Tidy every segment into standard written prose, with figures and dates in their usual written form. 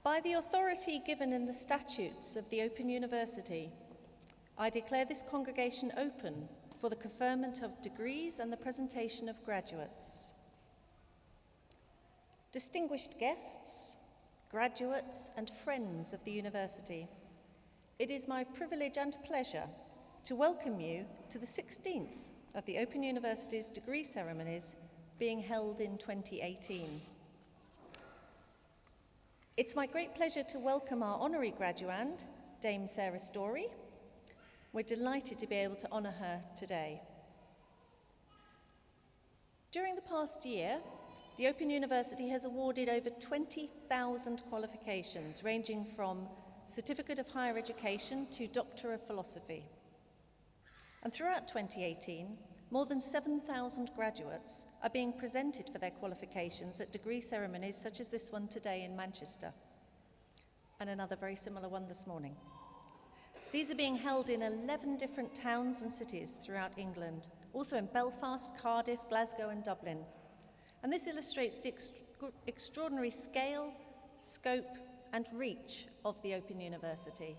By the authority given in the statutes of the Open University, I declare this congregation open for the conferment of degrees and the presentation of graduates. Distinguished guests, graduates, and friends of the university, it is my privilege and pleasure to welcome you to the 16th of the Open University's degree ceremonies being held in 2018. It's my great pleasure to welcome our honorary graduand, Dame Sarah Story. We're delighted to be able to honour her today. During the past year, the Open University has awarded over 20,000 qualifications, ranging from Certificate of Higher Education to Doctor of Philosophy. And throughout 2018, more than 7,000 graduates are being presented for their qualifications at degree ceremonies such as this one today in Manchester, and another very similar one this morning. These are being held in 11 different towns and cities throughout England, also in Belfast, Cardiff, Glasgow and Dublin. And this illustrates the extraordinary scale, scope and reach of the Open University.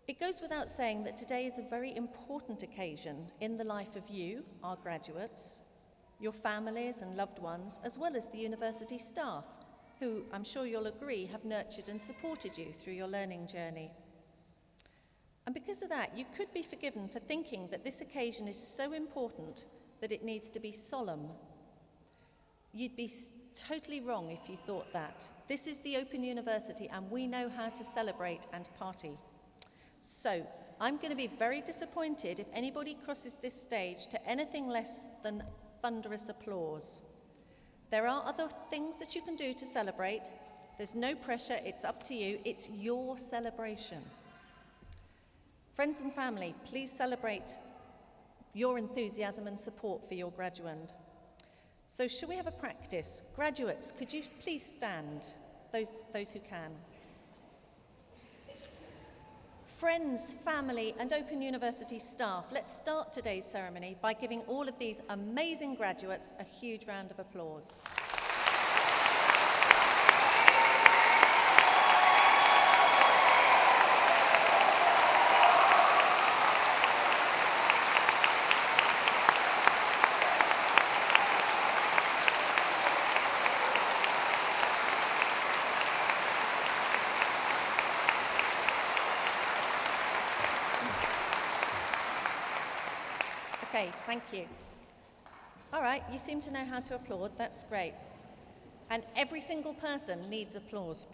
It goes without saying that today is a very important occasion in the life of you, our graduates, your families and loved ones, as well as the university staff, who, I'm sure you'll agree, have nurtured and supported you through your learning journey. And because of that, you could be forgiven for thinking that this occasion is so important that it needs to be solemn. You'd be totally wrong if you thought that. This is the Open University and we know how to celebrate and party. So, I'm going to be very disappointed if anybody crosses this stage to anything less than thunderous applause. There are other things that you can do to celebrate. There's no pressure, it's up to you. It's your celebration. Friends and family, please celebrate your enthusiasm and support for your graduand. So shall we have a practice? Graduates, could you please stand, those who can. Friends, family, and Open University staff, let's start today's ceremony by giving all of these amazing graduates a huge round of applause. Okay, thank you. All right, you seem to know how to applaud. That's great. And every single person needs applause.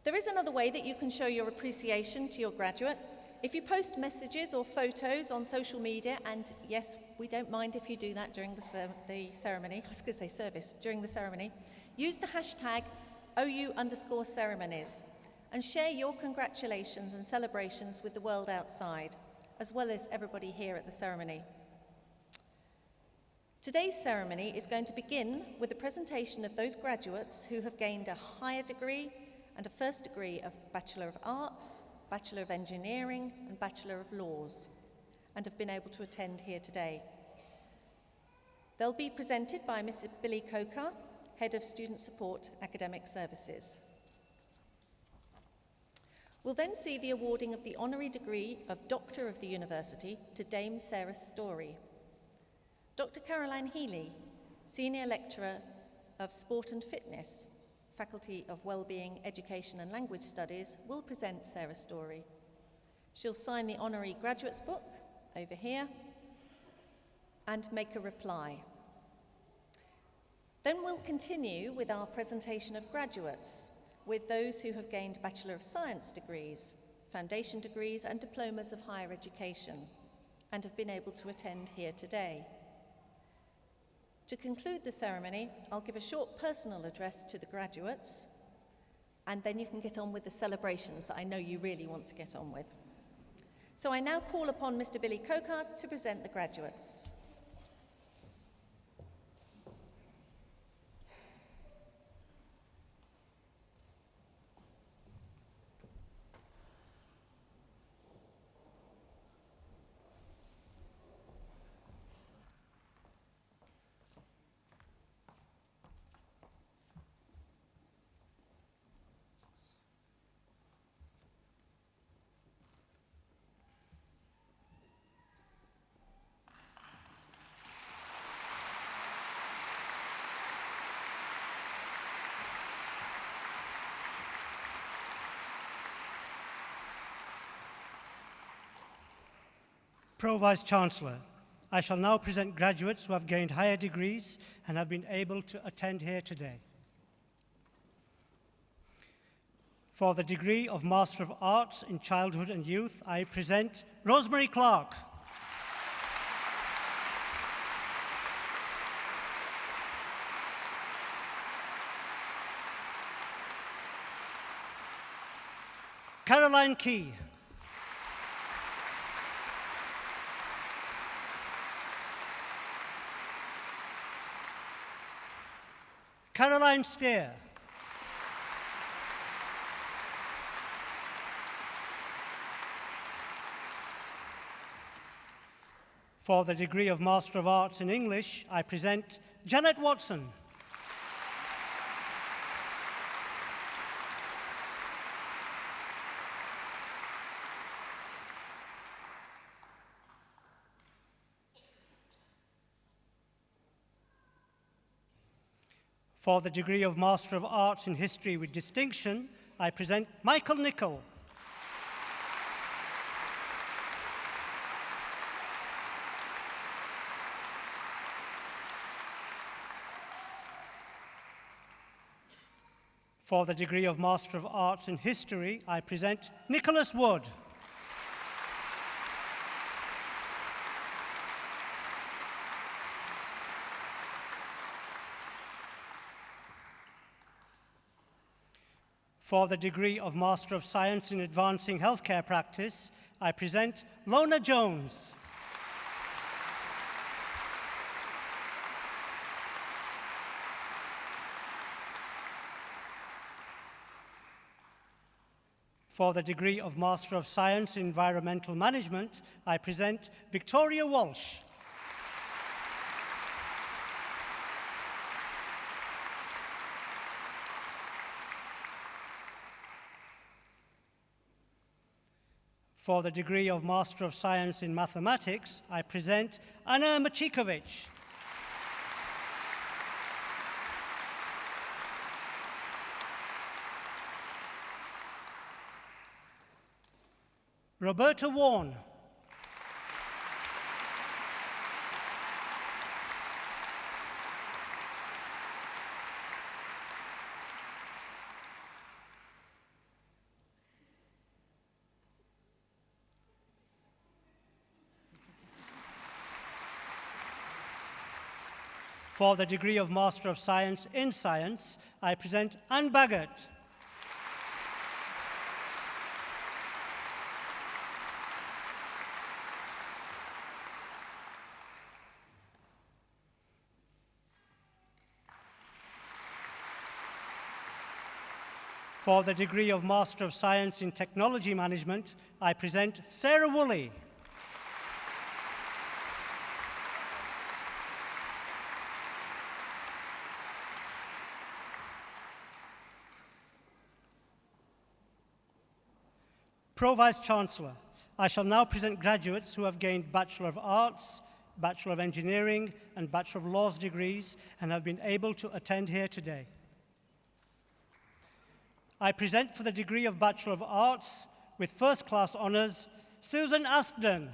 There is another way that you can show your appreciation to your graduate. If you post messages or photos on social media, and yes, we don't mind if you do that during the ceremony, I was going to say service, during the ceremony, use the hashtag OU_ceremonies and share your congratulations and celebrations with the world outside, as well as everybody here at the ceremony. Today's ceremony is going to begin with the presentation of those graduates who have gained a higher degree and a first degree of Bachelor of Arts, Bachelor of Engineering and Bachelor of Laws, and have been able to attend here today. They'll be presented by Mr. Billy Coker, Head of Student Support Academic Services. We'll then see the awarding of the honorary degree of Doctor of the University to Dame Sarah Story. Dr. Caroline Healy, Senior Lecturer of Sport and Fitness, Faculty of Wellbeing, Education and Language Studies, will present Sarah Story. She'll sign the honorary graduate's book over here and make a reply. Then we'll continue with our presentation of graduates, with those who have gained Bachelor of Science degrees, foundation degrees and diplomas of higher education, and have been able to attend here today. To conclude the ceremony, I'll give a short personal address to the graduates, and then you can get on with the celebrations that I know you really want to get on with. So I now call upon Mr. Billy Coker to present the graduates. Pro-Vice-Chancellor, I shall now present graduates who have gained higher degrees and have been able to attend here today. For the degree of Master of Arts in Childhood and Youth, I present Rosemary Clark. Caroline Key. Caroline Steer. For the degree of Master of Arts in English, I present Janet Watson. For the degree of Master of Arts in History with Distinction, I present Michael Nichol. For the degree of Master of Arts in History, I present Nicholas Wood. For the degree of Master of Science in Advancing Healthcare Practice, I present Lona Jones. For the degree of Master of Science in Environmental Management, I present Victoria Walsh. For the degree of Master of Science in Mathematics, I present Anna Machikovic. Roberta Warren. For the degree of Master of Science in Science, I present Anne Baggott. For the degree of Master of Science in Technology Management, I present Sarah Woolley. Pro-Vice-Chancellor, I shall now present graduates who have gained Bachelor of Arts, Bachelor of Engineering, and Bachelor of Laws degrees and have been able to attend here today. I present for the degree of Bachelor of Arts with first-class honours, Susan Aspden.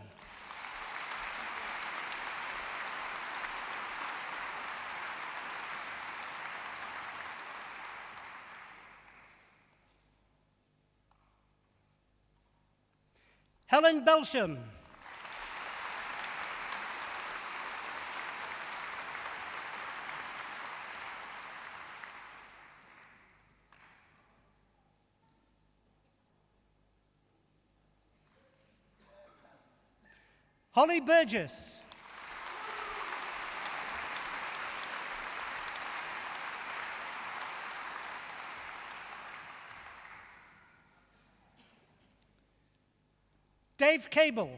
Helen Belsham. Holly Burgess. Dave Cable.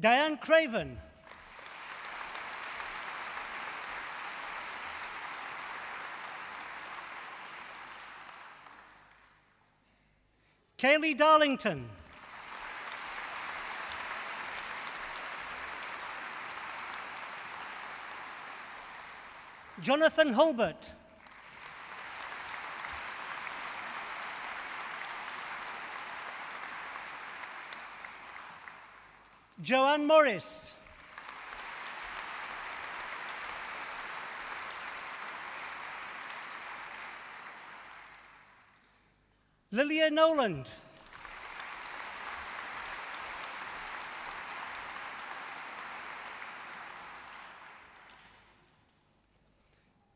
Diane Craven. Kaylee Darlington. Jonathan Hulbert. Joanne Morris. Lilia Noland.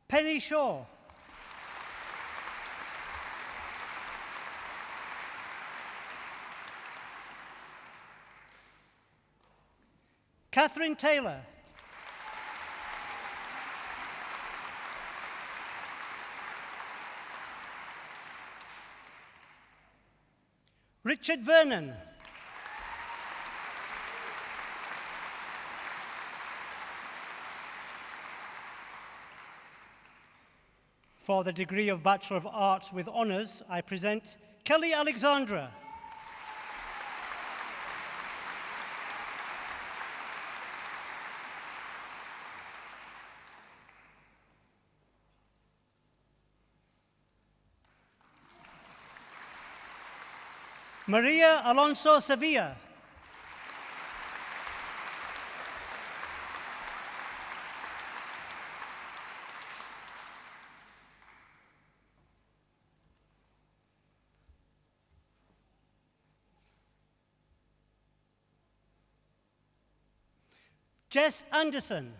Penny Shaw. Catherine Taylor. Richard Vernon. For the degree of Bachelor of Arts with Honours, I present Kelly Alexandra. Maria Alonso Sevilla. Jess Anderson.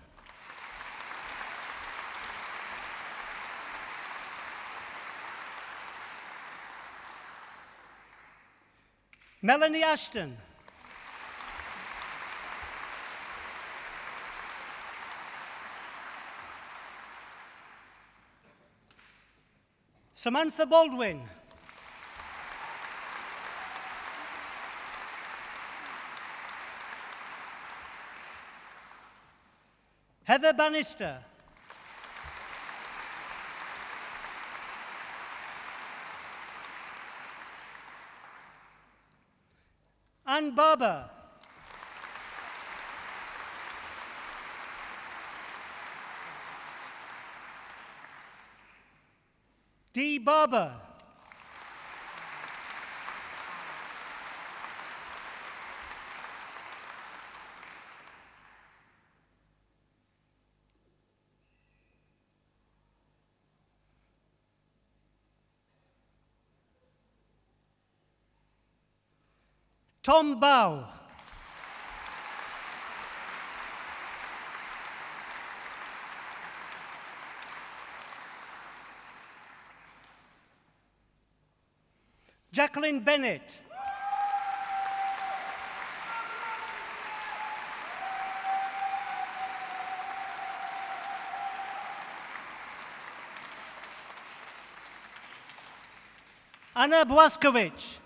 Melanie Ashton. Samantha Baldwin. Heather Bannister. Anne Barber. Dee Barber. Tom Bow. Jacqueline Bennett. Anna Błaskowicz.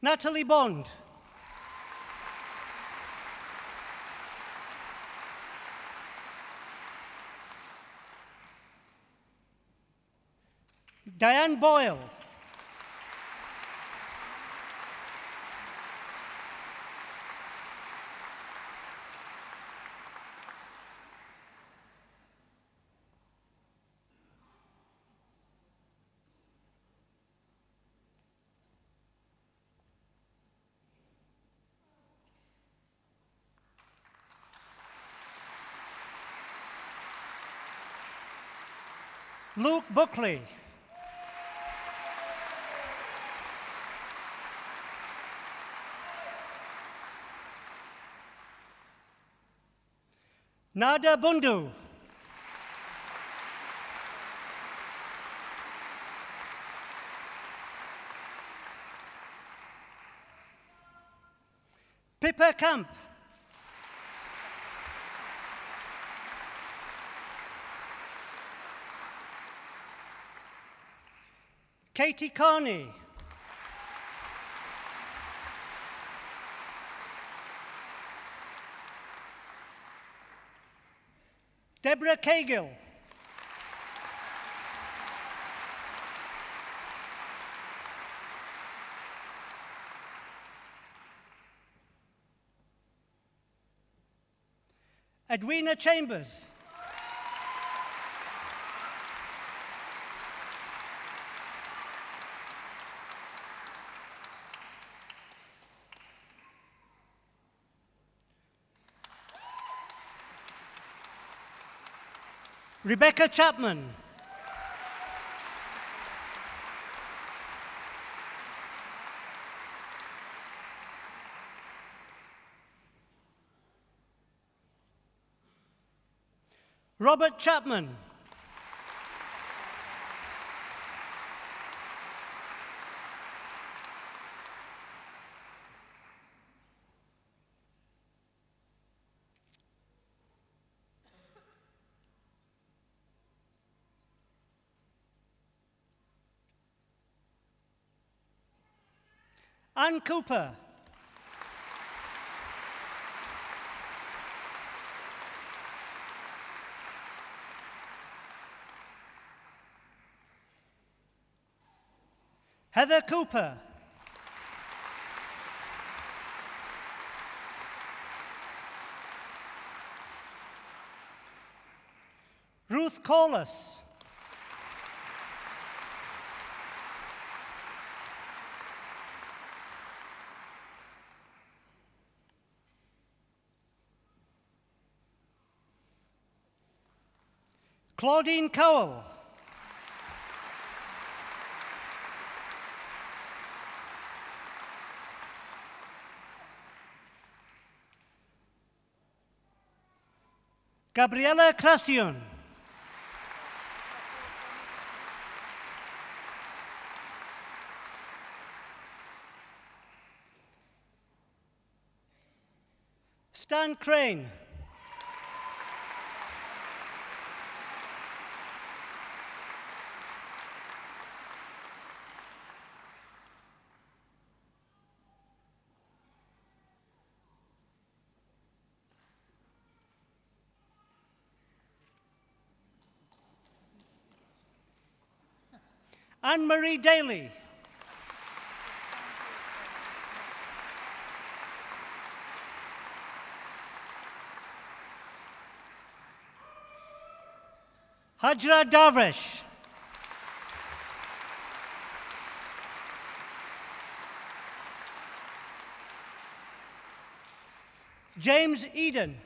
Natalie Bond. Diane Boyle. Luke Buckley. Nada Bundu. Pippa Camp. Katie Carney. Deborah Cagill. Edwina Chambers. Rebecca Chapman. Robert Chapman. Ann Cooper. Heather Cooper. Ruth Corliss. Claudine Cowell. Gabriela Cracion. Stan Crane. Anne-Marie Daly. Hajra Darvish. James Eden.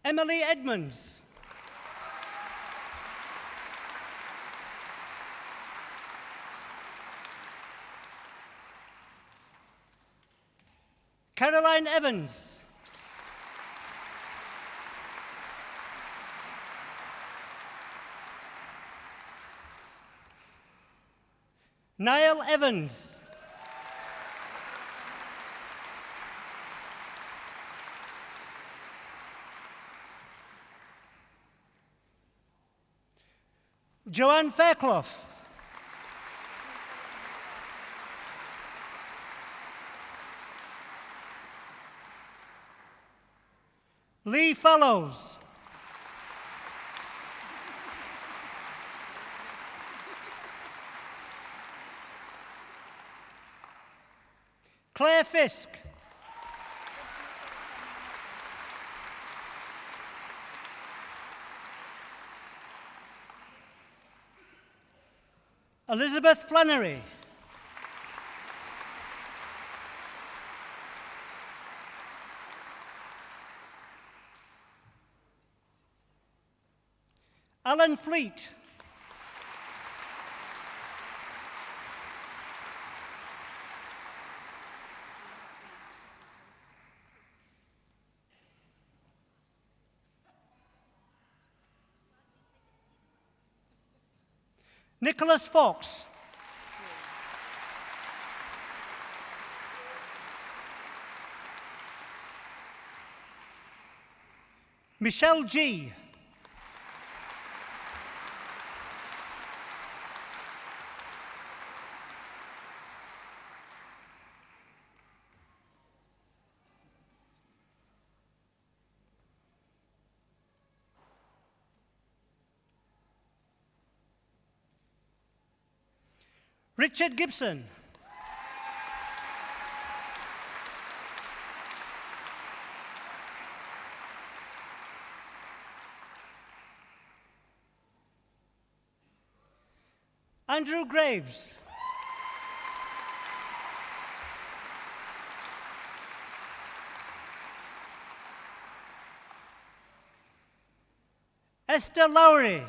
Emily Edmonds. Caroline Evans. Niall Evans. Joanne Fairclough. Lee Fellows. Claire Fisk. Elizabeth Flannery. Alan Fleet. Nicholas Fox. Michelle G. Richard Gibson. Andrew Graves. Esther Lowry.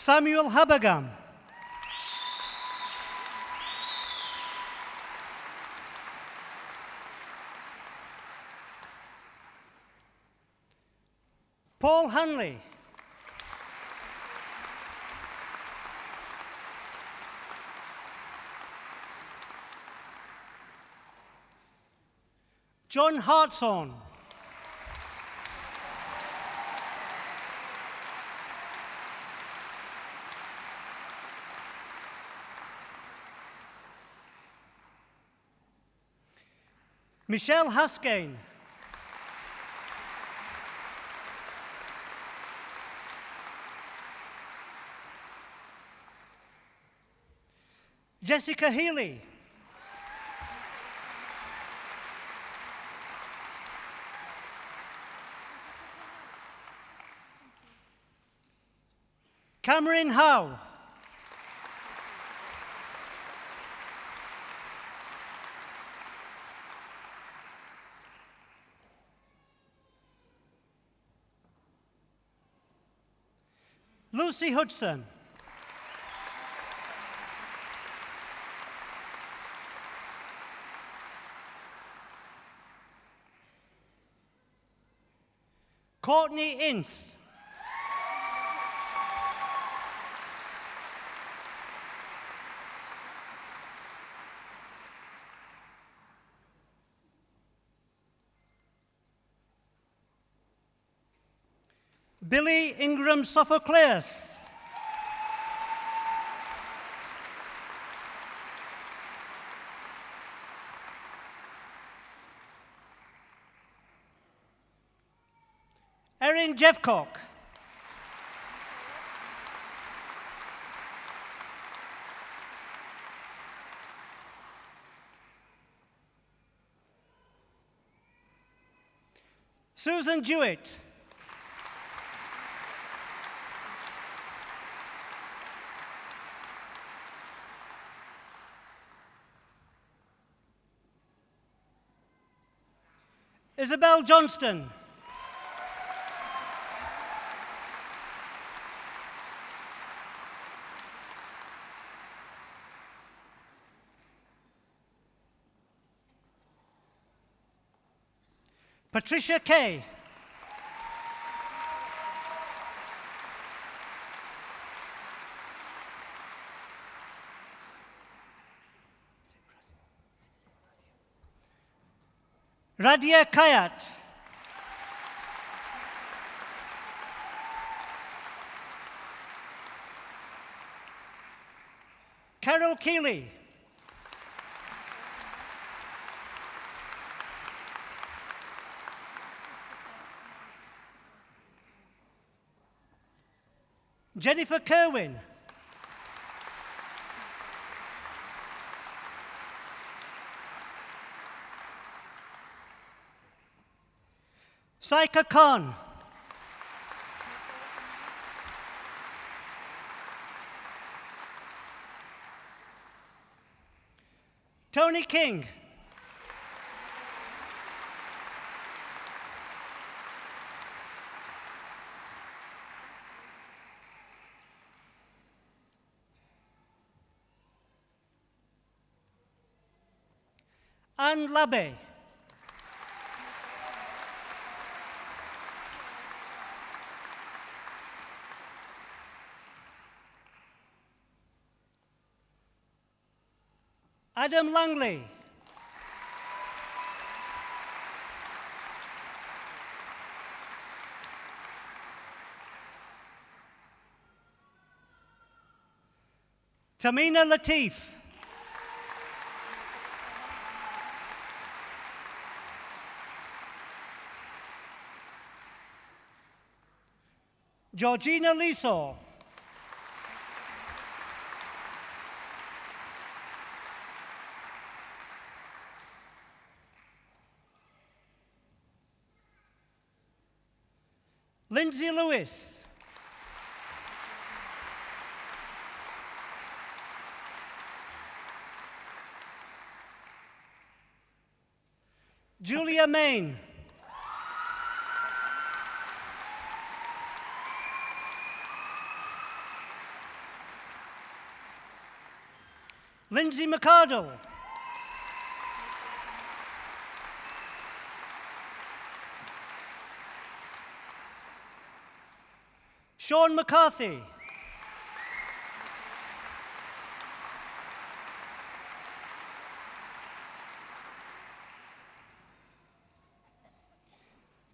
Samuel Habagam. Paul Hanley. John Hartshorn. Michelle Haskane. Jessica Healy. Cameron Howe. Lucy Hudson. Courtney Ince. Billy Ingram Sophocleus. Erin Jeffcock. Susan Jewett. Isabel Johnston. Patricia Kay. Radia Kayat. Carol Keeley. Jennifer Kerwin. Saika Khan. Tony King. Anne Labbe. Adam Langley. Tamina Latif. Georgina Liso. Lindsay Lewis. Julia Main. Lindsay McCardle. Sean McCarthy.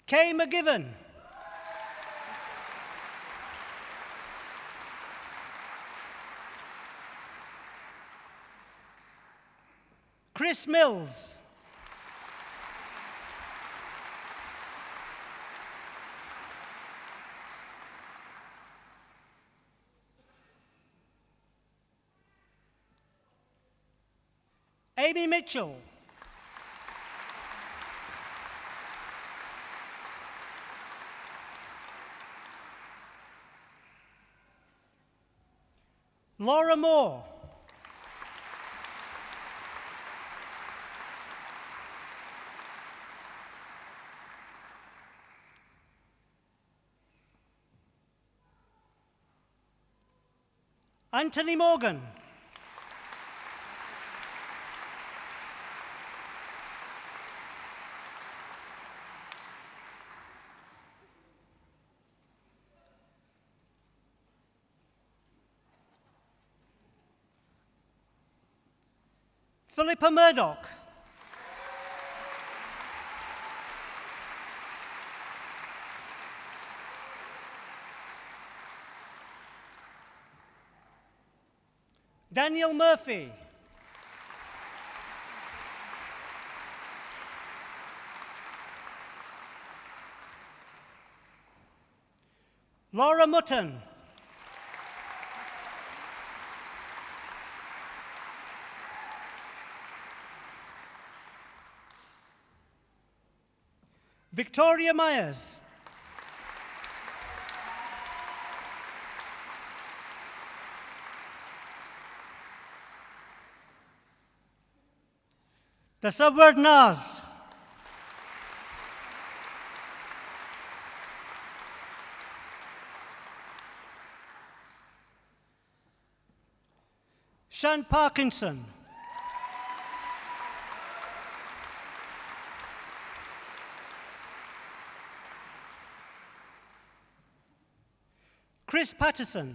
Kay McGiven. Chris Mills. Amy Mitchell. Laura Moore. Anthony Morgan. Philippa Murdoch. Daniel Murphy. Laura Mutton. Victoria Myers. The subword Naz. Shan Parkinson. Chris Patterson.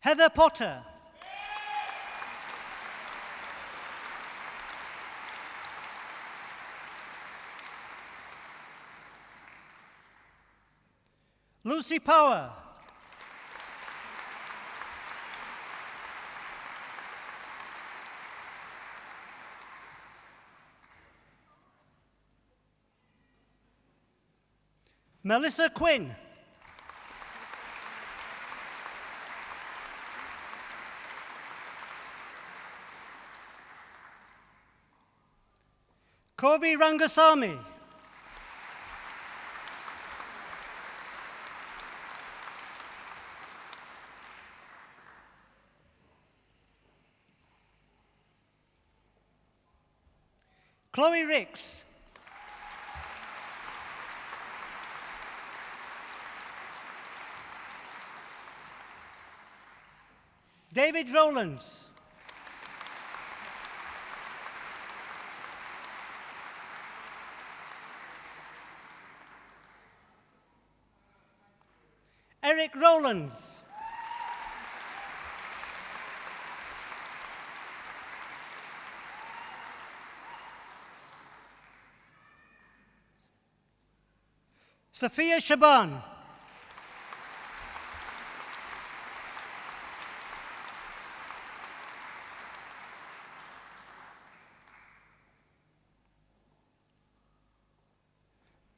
Heather Potter. Lucy Power. Melissa Quinn. Kobe Rangasamy. Chloe Ricks. David Rowlands. Eric Rowlands. Sophia Shaban.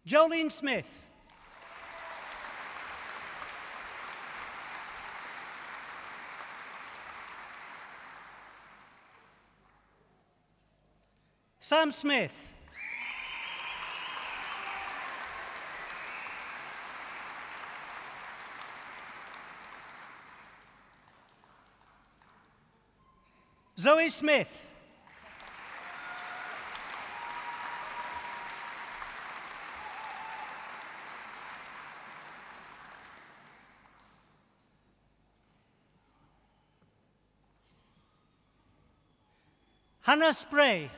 Jolene Smith. Sam Smith. Zoe Smith. Hannah Spray.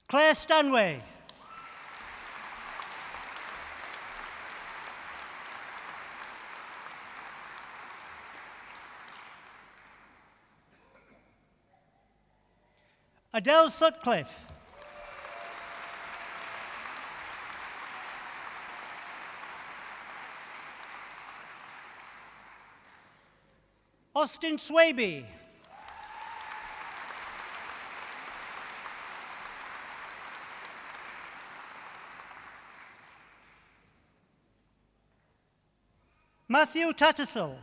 Claire Stanway. Adele Sutcliffe. Austin Swaby. Matthew Tattersall.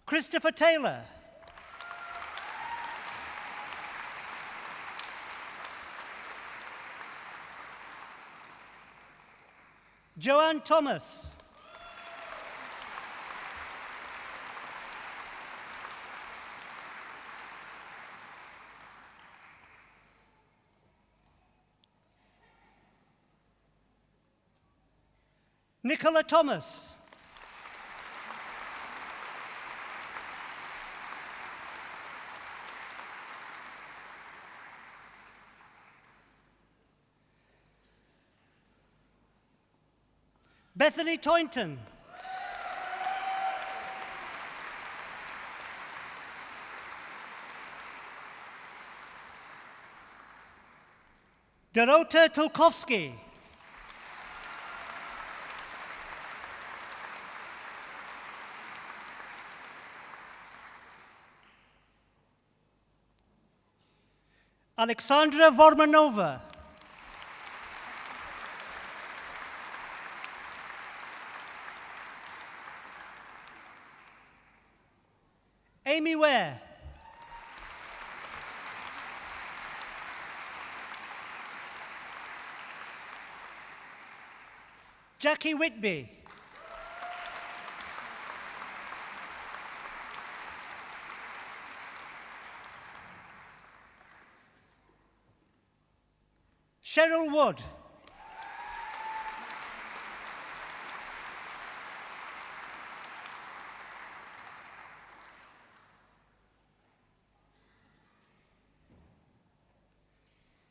Christopher Taylor. Joanne Thomas. Nicola Thomas. Bethany Toynton. Dorota Tulkowski. Alexandra Vormanova. Amy Ware. Jackie Whitby. Cheryl Wood.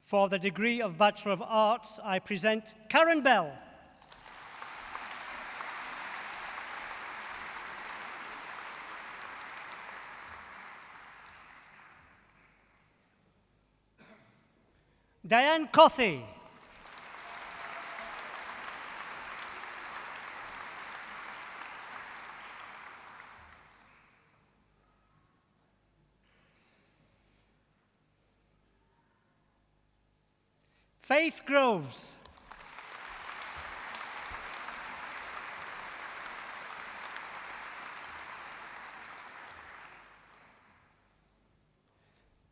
For the degree of Bachelor of Arts, I present Karen Bell. Diane Cothy. Faith Groves.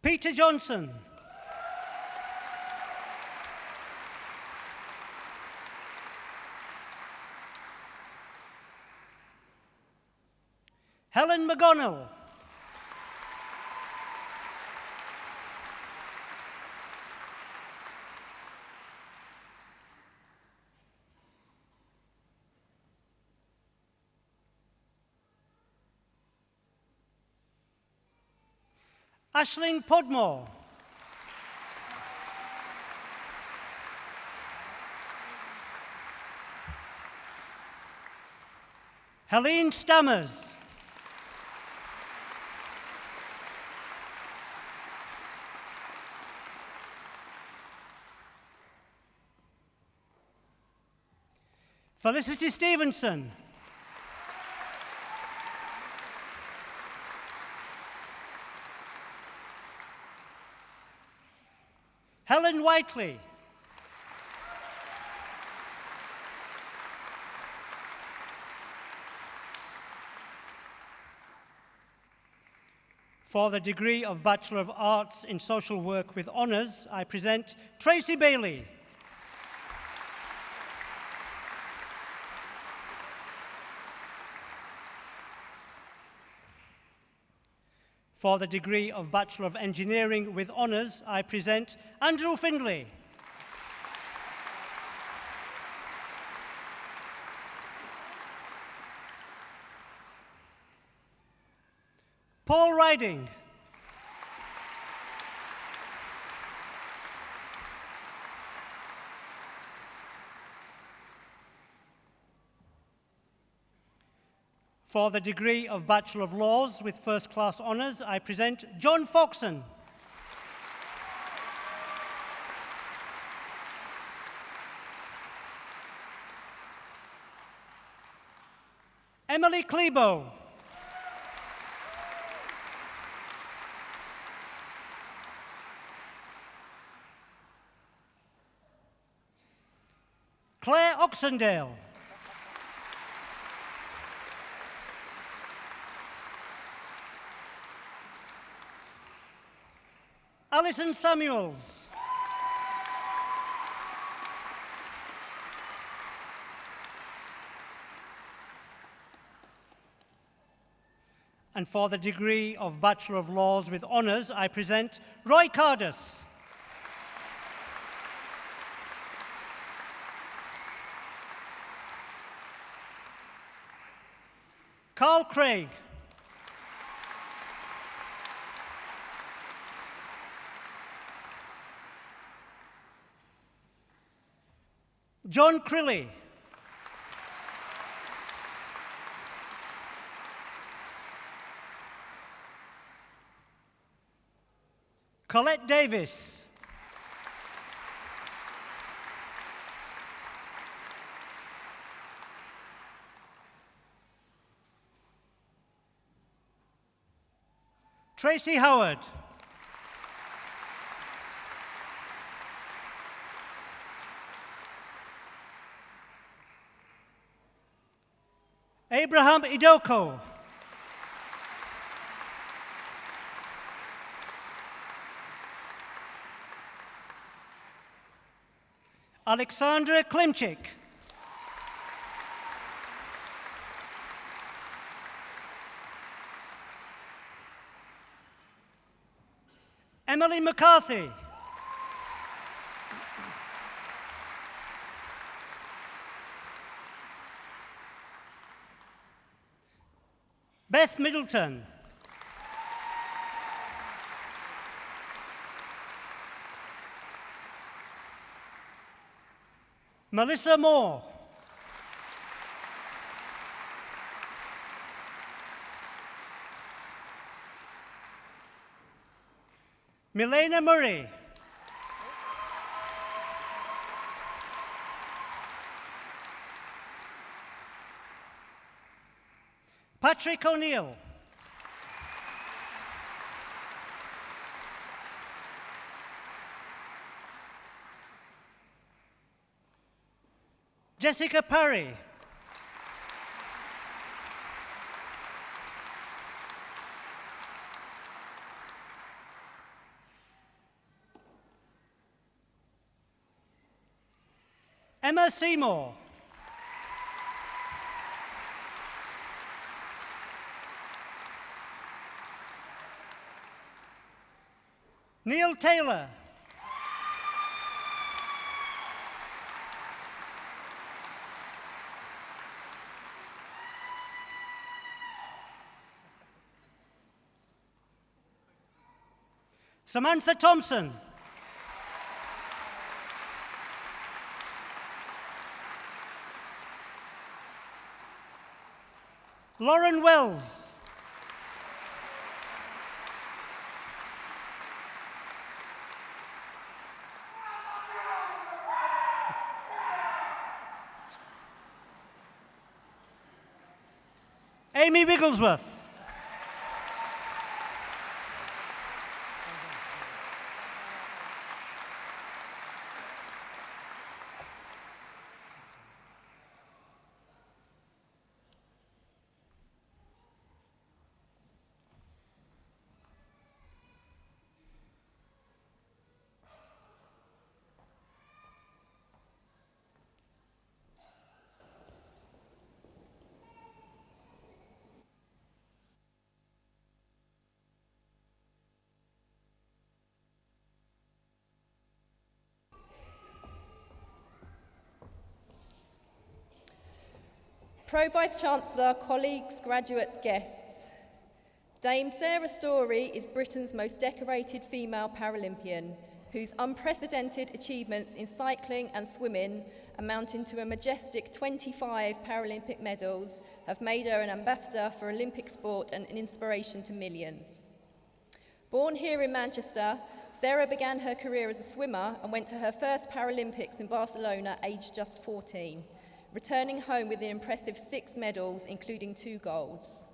Peter Johnson. Helen McGonnell. Aisling Podmore. Helene Stammers. Felicity Stevenson. Helen Whiteley. For the degree of Bachelor of Arts in Social Work with Honours, I present Tracy Bailey. For the degree of Bachelor of Engineering with Honours, I present Andrew Findlay. Paul Riding. For the degree of Bachelor of Laws with First Class Honours, I present John Foxon. Emily Klebo. Claire Oxendale. Alison Samuels. And for the degree of Bachelor of Laws with Honours, I present Roy Cardus. Carl Craig. John Crilly. Colette Davis. Tracy Howard. Abraham Idoko. Alexandra Klimchik. Emily McCarthy. Beth Middleton. Melissa Moore. Milena Murray. Patrick O'Neill. Jessica Parry. Emma Seymour. Neil Taylor. Samantha Thompson. Lauren Wells. Amy Wigglesworth. Pro Vice-Chancellor, colleagues, graduates, guests. Dame Sarah Storey is Britain's most decorated female Paralympian, whose unprecedented achievements in cycling and swimming, amounting to a majestic 25 Paralympic medals, have made her an ambassador for Olympic sport and an inspiration to millions. Born here in Manchester, Sarah began her career as a swimmer and went to her first Paralympics in Barcelona aged just 14. Returning home with an impressive 6 medals, including 2 golds.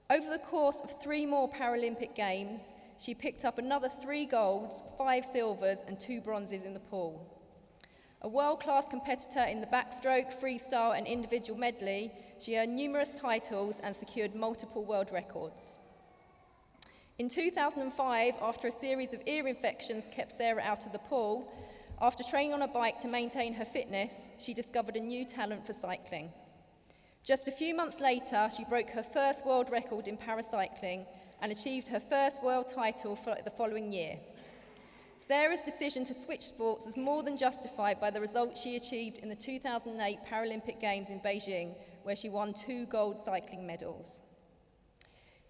Over the course of 3 more Paralympic Games, she picked up another 3 golds, 5 silvers and 2 bronzes in the pool. A world-class competitor in the backstroke, freestyle and individual medley, she earned numerous titles and secured multiple world records. In 2005, after a series of ear infections kept Sarah out of the pool, after training on a bike to maintain her fitness, she discovered a new talent for cycling. Just a few months later, she broke her first world record in paracycling and achieved her first world title for the following year. Sarah's decision to switch sports was more than justified by the results she achieved in the 2008 Paralympic Games in Beijing, where she won 2 gold cycling medals.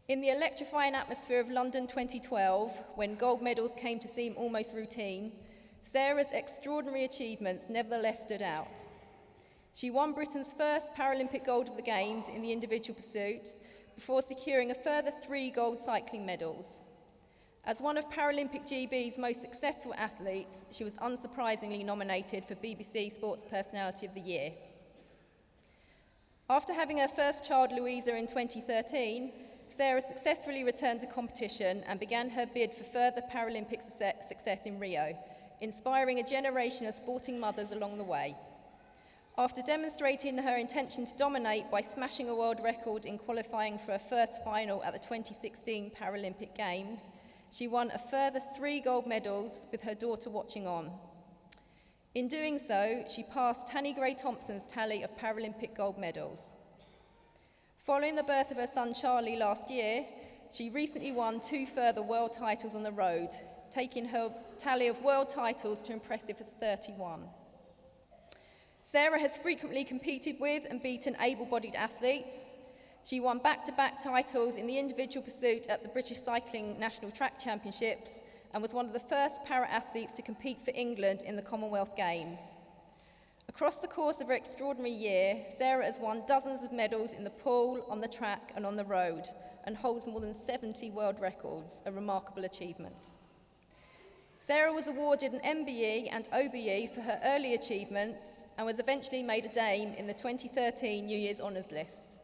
In the electrifying atmosphere of London 2012, when gold medals came to seem almost routine, Sarah's extraordinary achievements nevertheless stood out. She won Britain's first Paralympic gold of the Games in the individual pursuit before securing a further 3 gold cycling medals. As one of Paralympic GB's most successful athletes, she was unsurprisingly nominated for BBC Sports Personality of the Year. After having her first child, Louisa, in 2013, Sarah successfully returned to competition and began her bid for further Paralympic success in Rio, inspiring a generation of sporting mothers along the way. After demonstrating her intention to dominate by smashing a world record in qualifying for her first final at the 2016 Paralympic Games, she won a further 3 gold medals with her daughter watching on. In doing so, she passed Tanni Gray-Thompson's tally of Paralympic gold medals. Following the birth of her son Charlie last year, she recently won 2 further world titles on the road, taking her tally of world titles to impressive 31. Sarah has frequently competed with and beaten able-bodied athletes. She won back-to-back titles in the individual pursuit at the British Cycling National Track Championships and was one of the first para-athletes to compete for England in the Commonwealth Games. Across the course of her extraordinary year, Sarah has won dozens of medals in the pool, on the track and on the road, and holds more than 70 world records, a remarkable achievement. Sarah was awarded an MBE and OBE for her early achievements and was eventually made a Dame in the 2013 New Year's Honours List.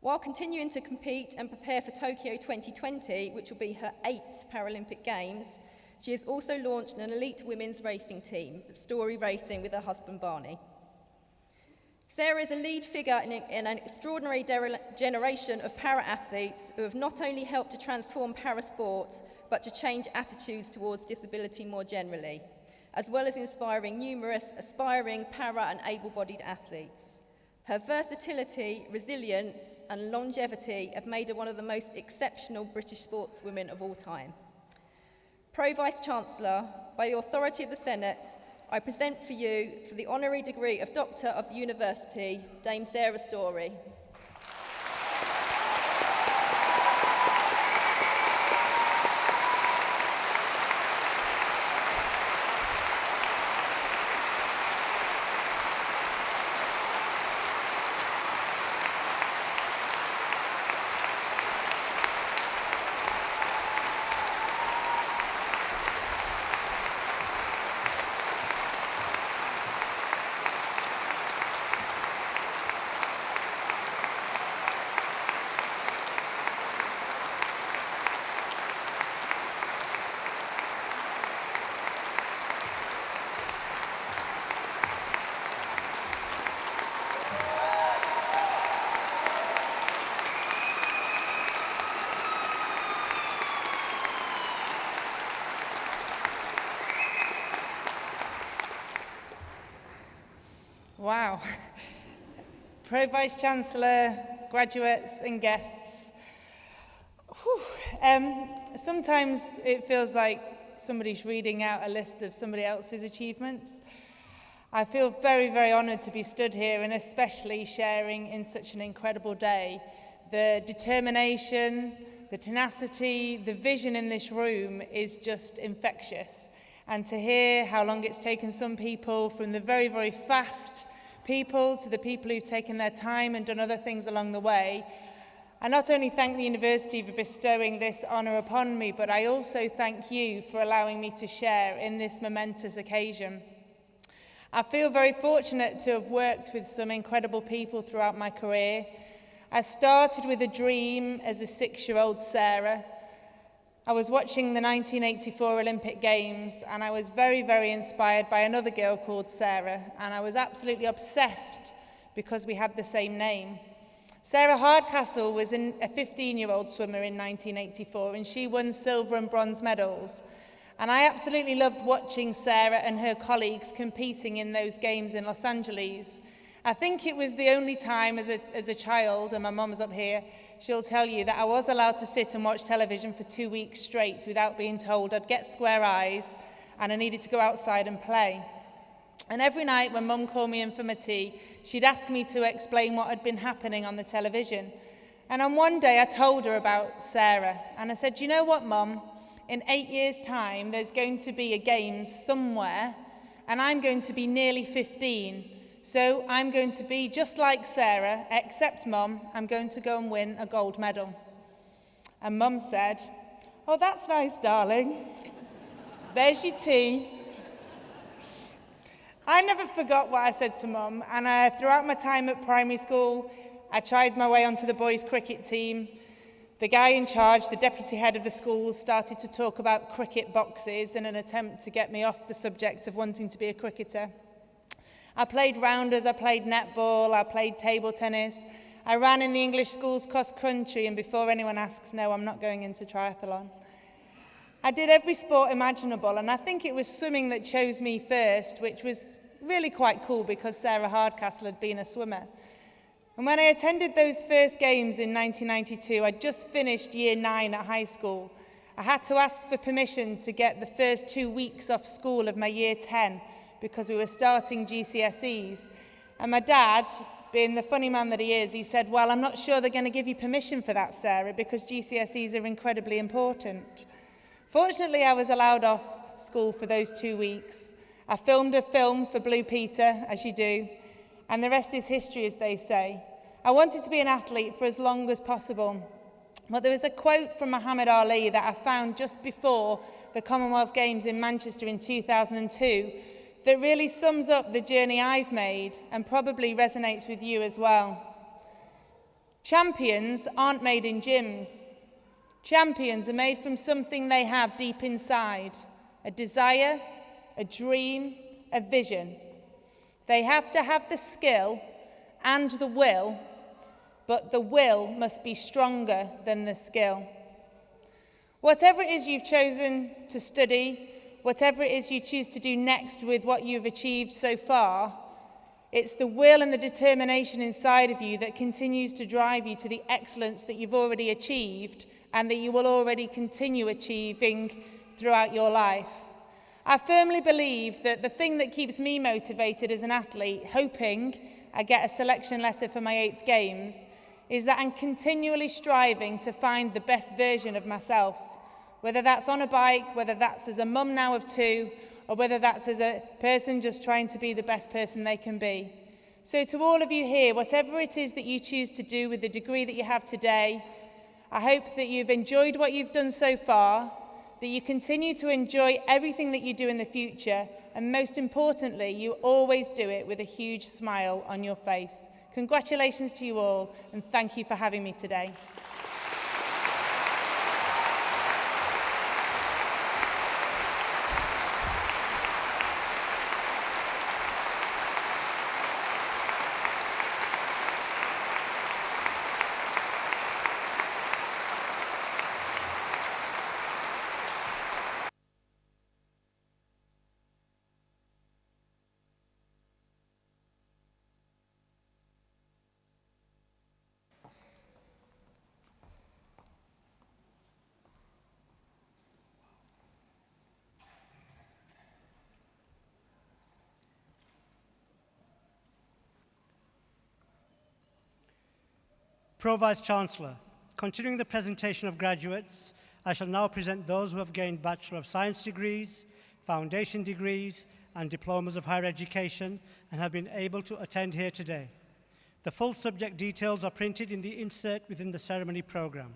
While continuing to compete and prepare for Tokyo 2020, which will be her 8th Paralympic Games, she has also launched an elite women's racing team, Storey Racing, with her husband Barney. Sarah is a lead figure in an extraordinary generation of para-athletes who have not only helped to transform para-sport, but to change attitudes towards disability more generally, as well as inspiring numerous aspiring para and able-bodied athletes. Her versatility, resilience and longevity have made her one of the most exceptional British sportswomen of all time. Pro Vice-Chancellor, by the authority of the Senate, I present for you, for the honorary degree of Doctor of the University, Dame Sarah Storey. Wow. Pro Vice-Chancellor, graduates and guests. Sometimes it feels like somebody's reading out a list of somebody else's achievements. I feel very, very honoured to be stood here and especially sharing in such an incredible day. The determination, the tenacity, the vision in this room is just infectious. And to hear how long it's taken some people, from the very, very fast people to the people who've taken their time and done other things along the way, I not only thank the university for bestowing this honour upon me, but I also thank you for allowing me to share in this momentous occasion. I feel very fortunate to have worked with some incredible people throughout my career. I started with a dream as a 6-year-old Sarah. I was watching the 1984 Olympic Games and I was very, very inspired by another girl called Sarah, and I was absolutely obsessed because we had the same name. Sarah Hardcastle was a 15-year-old swimmer in 1984 and she won silver and bronze medals. And I absolutely loved watching Sarah and her colleagues competing in those games in Los Angeles. I think it was the only time as a child, and my mum's up here, she'll tell you that I was allowed to sit and watch television for 2 weeks straight without being told I'd get square eyes and I needed to go outside and play. And every night when Mum called me in for my tea, she'd ask me to explain what had been happening on the television. And on one day I told her about Sarah, and I said, "Do you know what, Mum? In 8 years' time, there's going to be a Games somewhere, and I'm going to be nearly 15. So I'm going to be just like Sarah, except, Mum, I'm going to go and win a gold medal." And Mum said, "Oh, that's nice, darling. There's your tea." I never forgot what I said to Mum, and throughout my time at primary school, I tried my way onto the boys' cricket team. The guy in charge, the deputy head of the school, started to talk about cricket boxes in an attempt to get me off the subject of wanting to be a cricketer. I played rounders, I played netball, I played table tennis. I ran in the English school's cross country, and before anyone asks, no, I'm not going into triathlon. I did every sport imaginable, and I think it was swimming that chose me first, which was really quite cool because Sarah Hardcastle had been a swimmer. And when I attended those first games in 1992, I'd just finished year 9 at high school. I had to ask for permission to get the first 2 weeks off school of my year 10 because we were starting GCSEs. And my dad, being the funny man that he is, he said, "Well, I'm not sure they're going to give you permission for that, Sarah, because GCSEs are incredibly important." Fortunately, I was allowed off school for those 2 weeks. I filmed a film for Blue Peter, as you do, and the rest is history, as they say. I wanted to be an athlete for as long as possible. But there was a quote from Muhammad Ali that I found just before the Commonwealth Games in Manchester in 2002 that really sums up the journey I've made and probably resonates with you as well. Champions aren't made in gyms. Champions are made from something they have deep inside, a desire, a dream, a vision. They have to have the skill and the will, but the will must be stronger than the skill. Whatever it is you've chosen to study, whatever it is you choose to do next with what you've achieved so far, it's the will and the determination inside of you that continues to drive you to the excellence that you've already achieved and that you will already continue achieving throughout your life. I firmly believe that the thing that keeps me motivated as an athlete, hoping I get a selection letter for my 8th Games, is that I'm continually striving to find the best version of myself, whether that's on a bike, whether that's as a mum now of 2, or whether that's as a person just trying to be the best person they can be. So to all of you here, whatever it is that you choose to do with the degree that you have today, I hope that you've enjoyed what you've done so far, that you continue to enjoy everything that you do in the future, and most importantly, you always do it with a huge smile on your face. Congratulations to you all, and thank you for having me today. Pro-Vice-Chancellor, continuing the presentation of graduates, I shall now present those who have gained Bachelor of Science degrees, foundation degrees, and diplomas of higher education and have been able to attend here today. The full subject details are printed in the insert within the ceremony programme.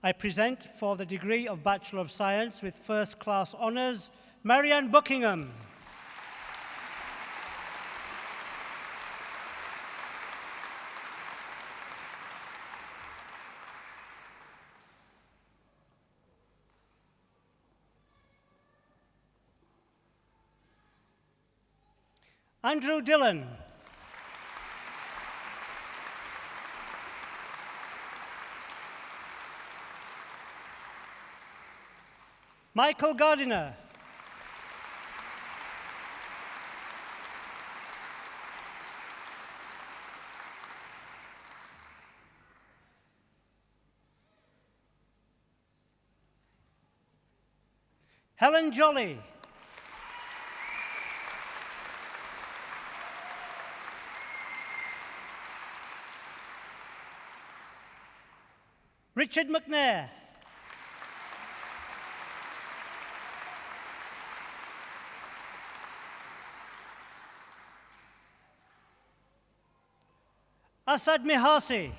I present for the degree of Bachelor of Science with First Class Honours, Marianne Buckingham. Andrew Dillon. Michael Gardiner. Helen Jolly. Richard McNair. Asad Mihasi.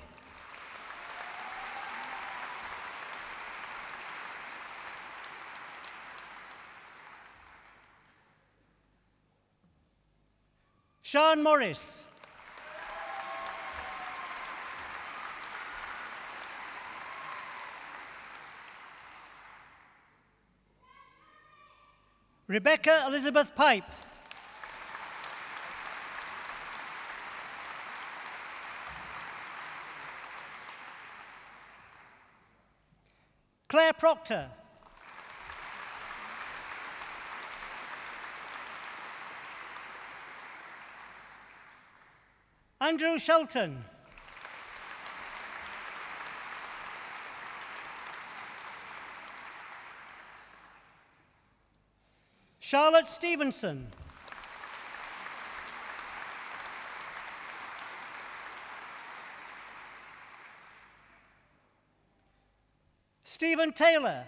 Sean Morris. Rebecca Elizabeth Pipe. Claire Proctor. Andrew Shelton. Charlotte Stevenson. Stephen Taylor.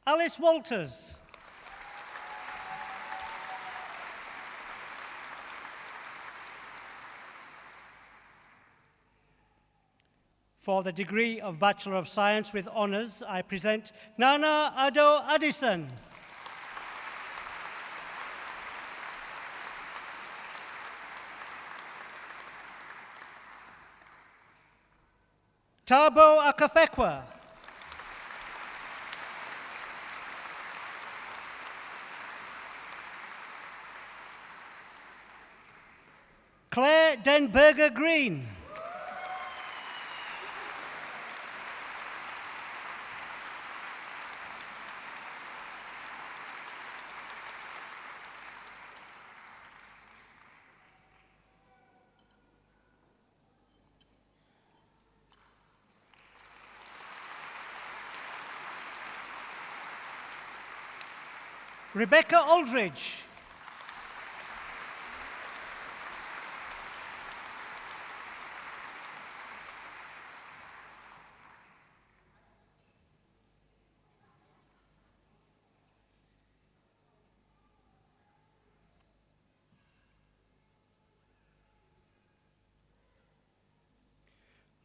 Alice Walters. For the degree of Bachelor of Science with Honours, I present Nana Ado Addison. Tabo Akafekwa. Claire Denberger Green. Rebecca Aldridge.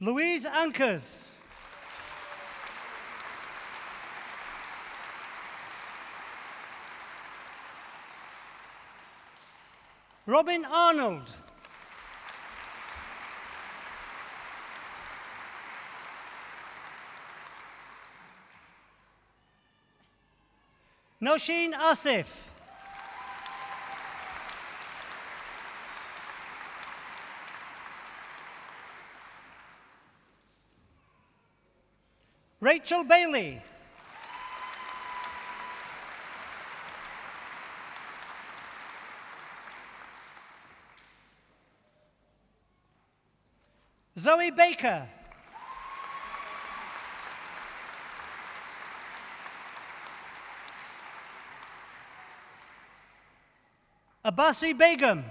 Louise Ankers. Robin Arnold. Noshin Asif. Rachel Bailey. Zoe Baker. Abbasi Begum.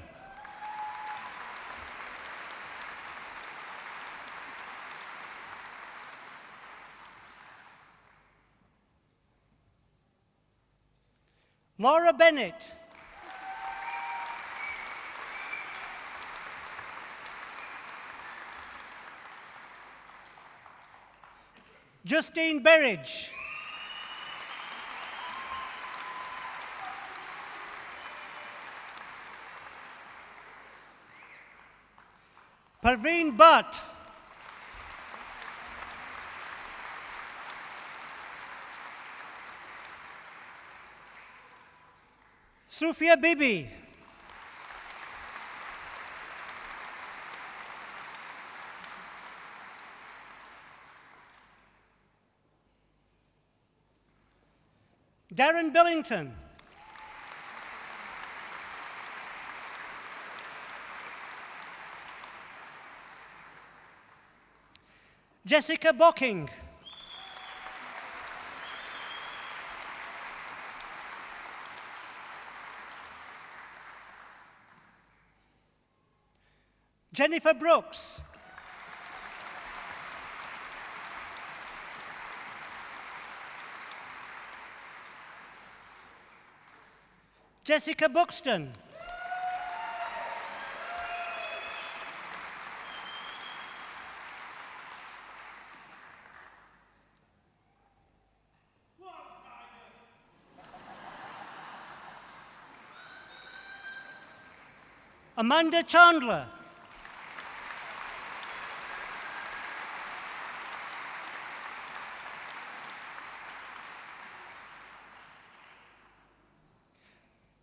Laura Bennett. Justine Berridge. Parveen Butt. Sufia Bibi. Darren Billington. Jessica Bocking. Jennifer Brooks. Jessica Buxton. Amanda Chandler.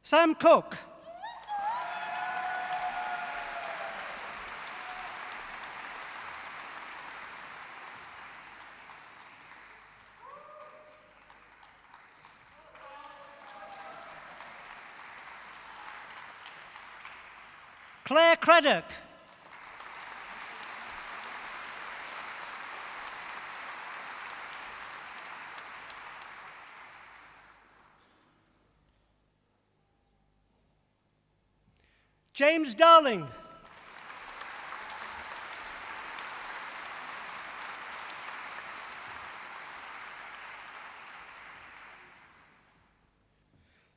Sam Cook. Claire Craddock. James Darling.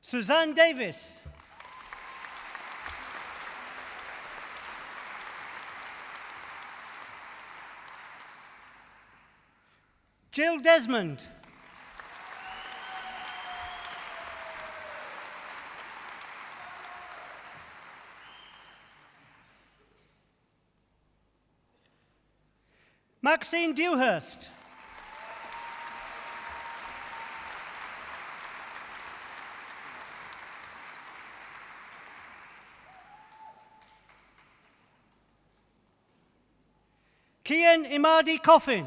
Suzanne Davis. Jill Desmond. Maxine Dewhurst. Kian Imadi Coffin.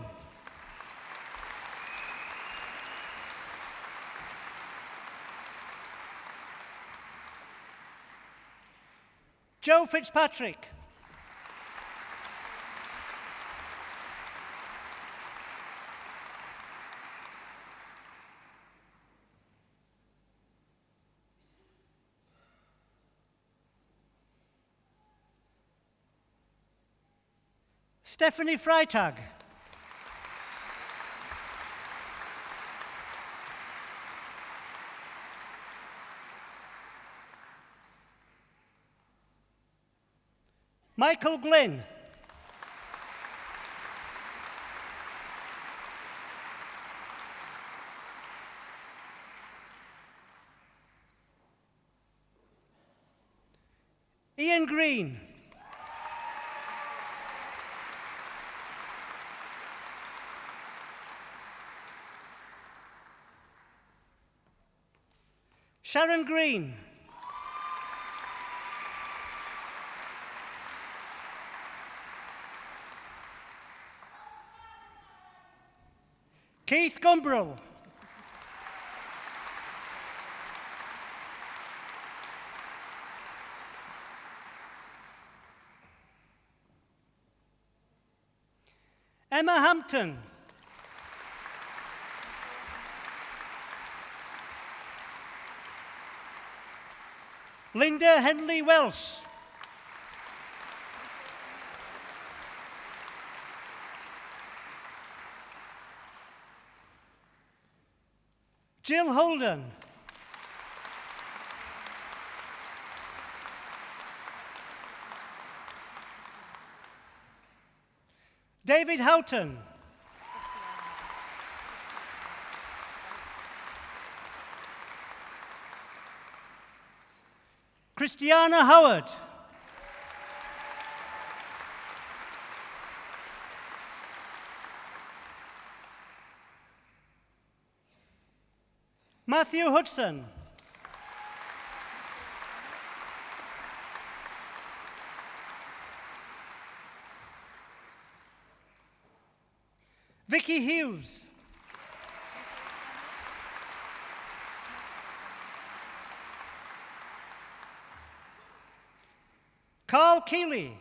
Joe Fitzpatrick. Stephanie Freitag. Michael Glynn. Ian Green. Sharon Green. Keith Gumbrell. Emma Hampton. Linda Henley Welsh. Jill Holden. David Houghton. Christiana Howard. Matthew Hudson. Vicky Hughes. Carl Keeley.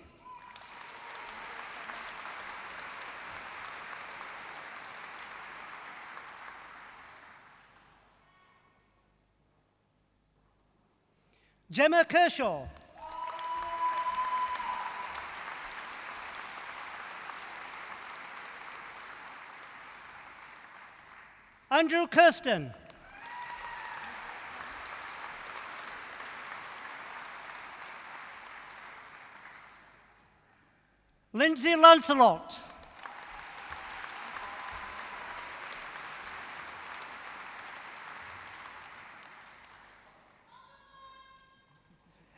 Gemma Kershaw. Andrew Kirsten. Lindsay Lancelot.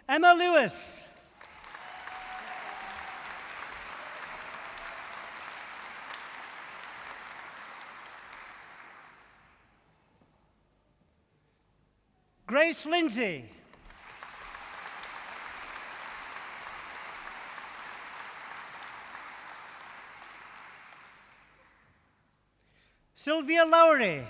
Emma Lewis. Grace Lindsay. Sylvia Lowry.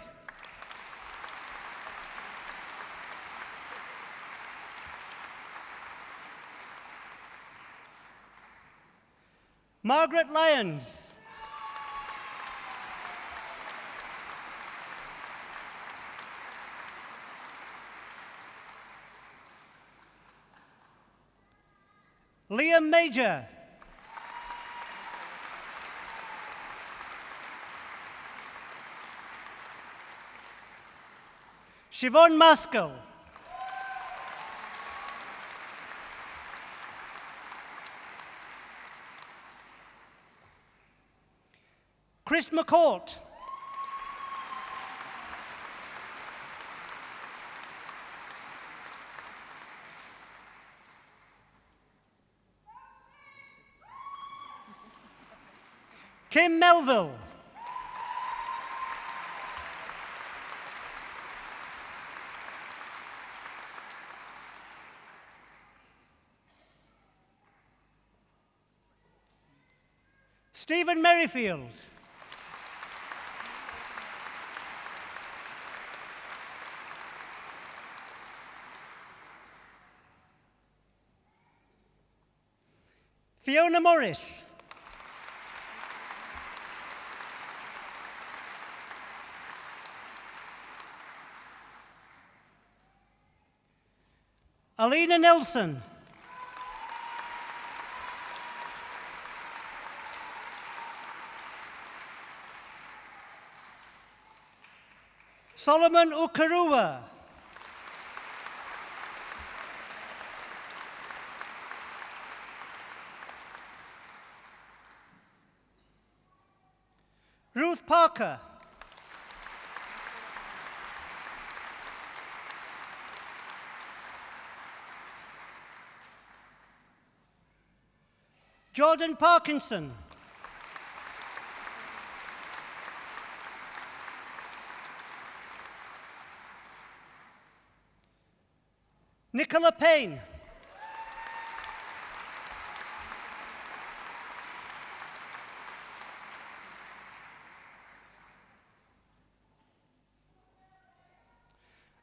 Margaret Lyons. Liam Major. Siobhan Maskell. Chris McCourt. Kim Melville. Stephen Merrifield. Fiona Morris. Alina Nelson. Solomon Ukarua. Ruth Parker. Jordan Parkinson. Nicola Payne.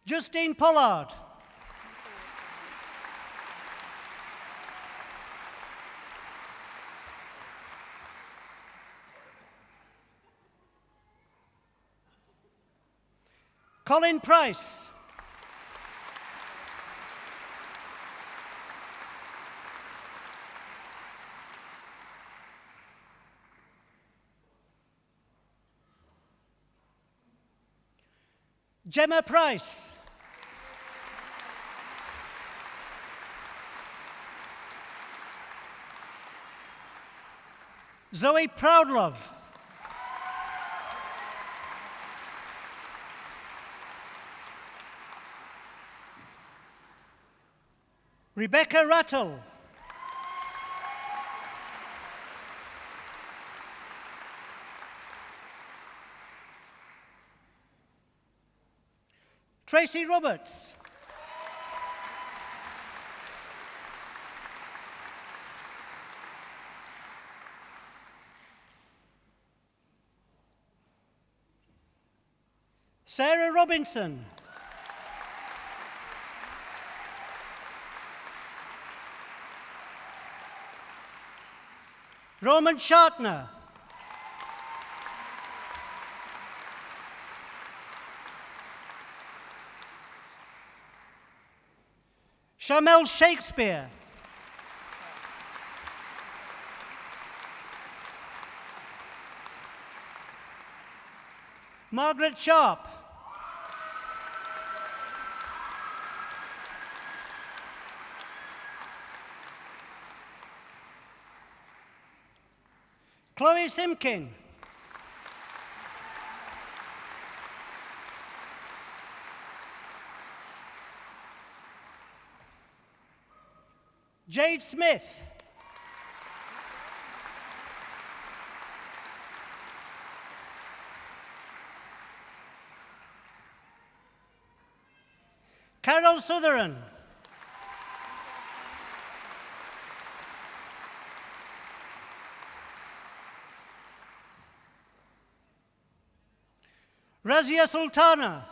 Justine Pollard. Colin Price. Gemma Price. Zoe Proudlove. Rebecca Rattle. Tracy Roberts. Sarah Robinson. Roman Shartner. Shamel Shakespeare. Margaret Sharp. Chloe Simkin. Jade Smith. Carol Sutherland. Razia Sultana.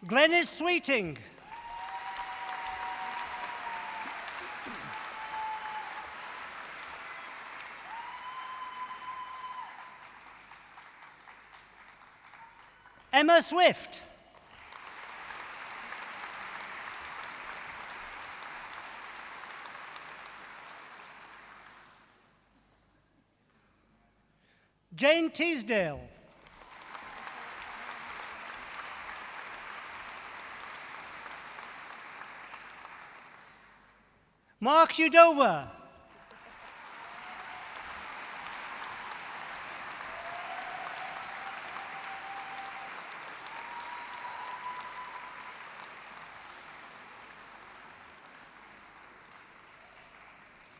Glenys Sweeting. Emma Swift. Jane Teasdale. Mark Udova.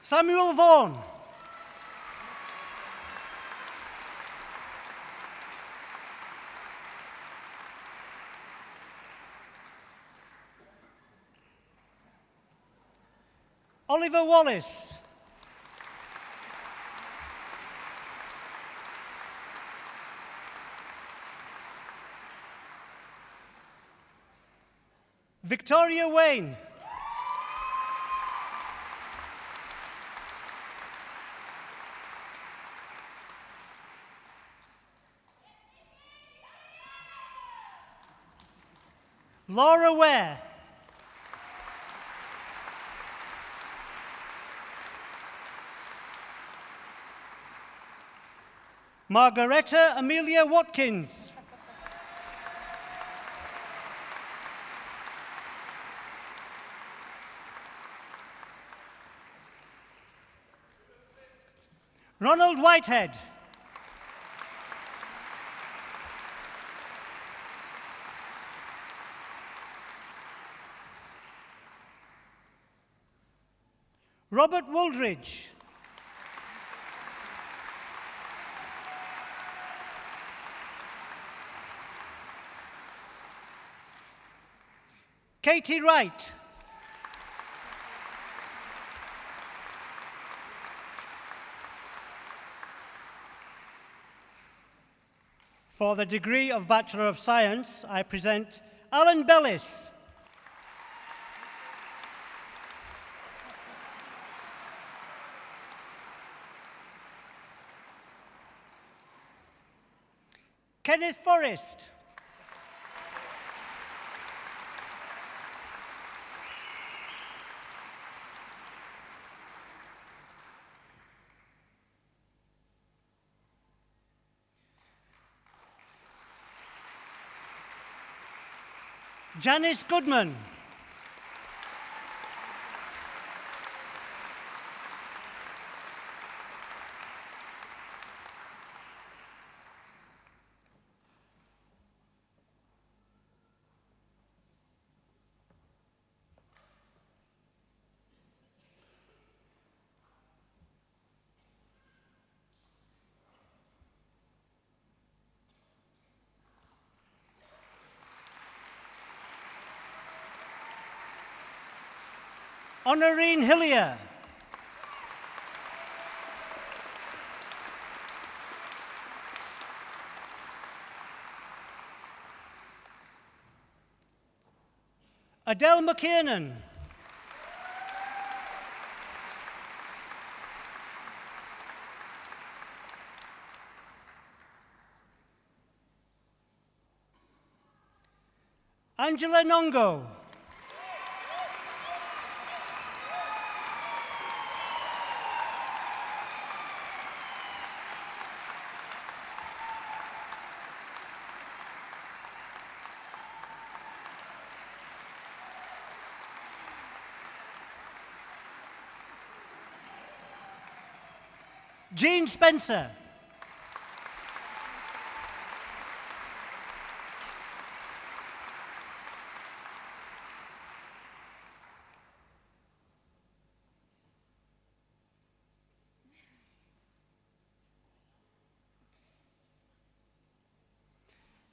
Samuel Vaughan. Oliver Wallace. Victoria Wayne. Laura Ware. Margaretta Amelia Watkins. Ronald Whitehead. Robert Wooldridge. Katie Wright. For the degree of Bachelor of Science, I present Alan Bellis. Kenneth Forrest. Janice Goodman. Honorary Hillier. Adele McKiernan. Angela Nongo. Jean Spencer.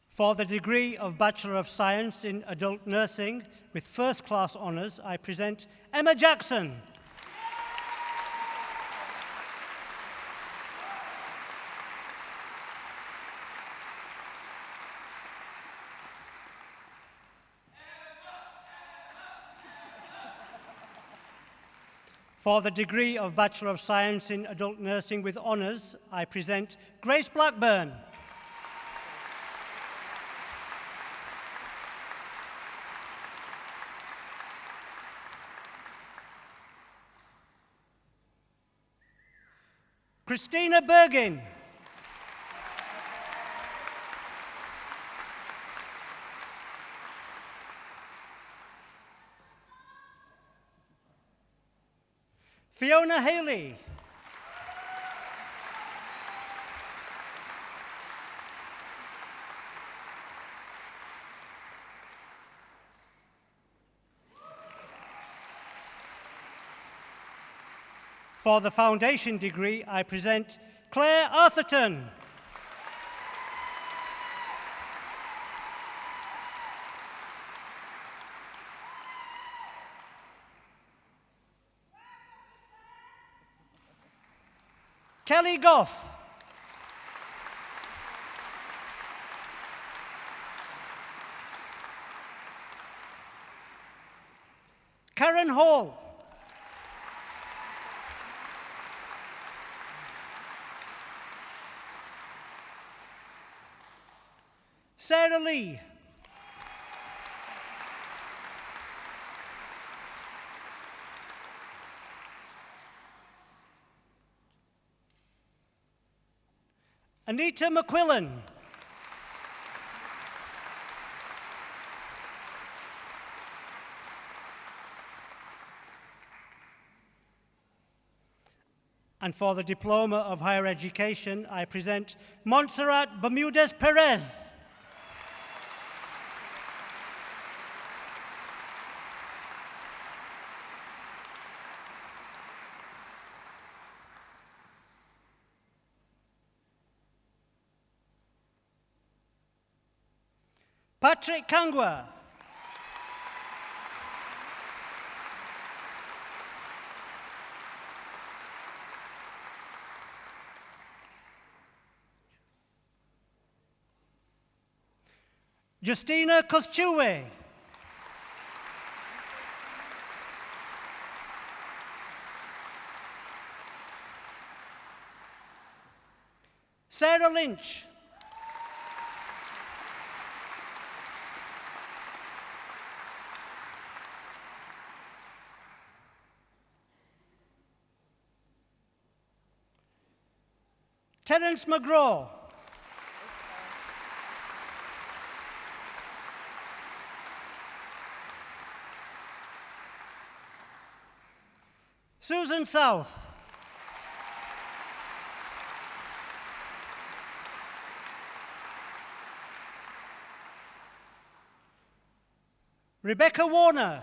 For the degree of Bachelor of Science in Adult Nursing with first-class honours, I present Emma Jackson. For the degree of Bachelor of Science in Adult Nursing with honours, I present Grace Blackburn. Christina Bergin. Fiona Haley. For the foundation degree, I present Claire Arthurton. Kelly Goff. Karen Hall. Sarah Lee. Anita McQuillan. And for the Diploma of Higher Education, I present Montserrat Bermudez Perez. Patrick Kangwa. Justina Koschewe. Sarah Lynch. Terence McGraw. Susan South. Rebecca Warner.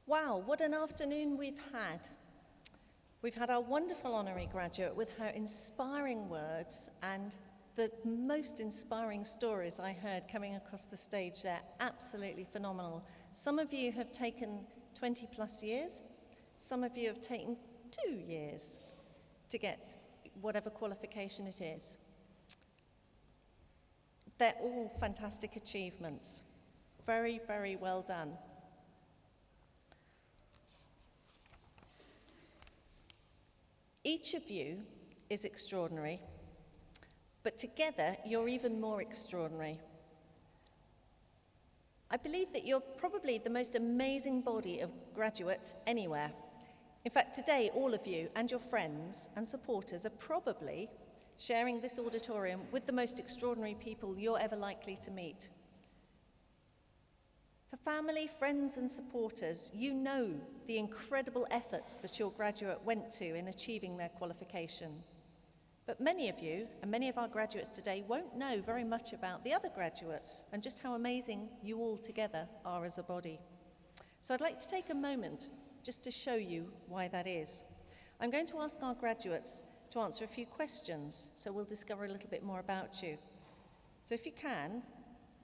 Wow, what an afternoon we've had. We've had our wonderful honorary graduate with her inspiring words and the most inspiring stories I heard coming across the stage there. Absolutely phenomenal. Some of you have taken 20 plus years. Some of you have taken 2 years to get whatever qualification it is. They're all fantastic achievements. Very, very well done. Each of you is extraordinary, but together you're even more extraordinary. I believe that you're probably the most amazing body of graduates anywhere. In fact, today all of you and your friends and supporters are probably sharing this auditorium with the most extraordinary people you're ever likely to meet. For family, friends and supporters, you know the incredible efforts that your graduate went to in achieving their qualification. But many of you, and many of our graduates today, won't know very much about the other graduates and just how amazing you all together are as a body. So I'd like to take a moment just to show you why that is. I'm going to ask our graduates to answer a few questions, so we'll discover a little bit more about you. So if you can,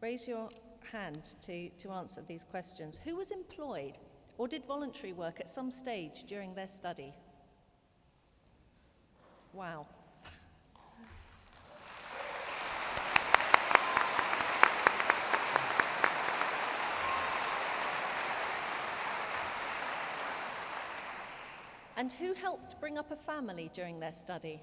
raise your hand to answer these questions. Who was employed or did voluntary work at some stage during their study? Wow. And who helped bring up a family during their study?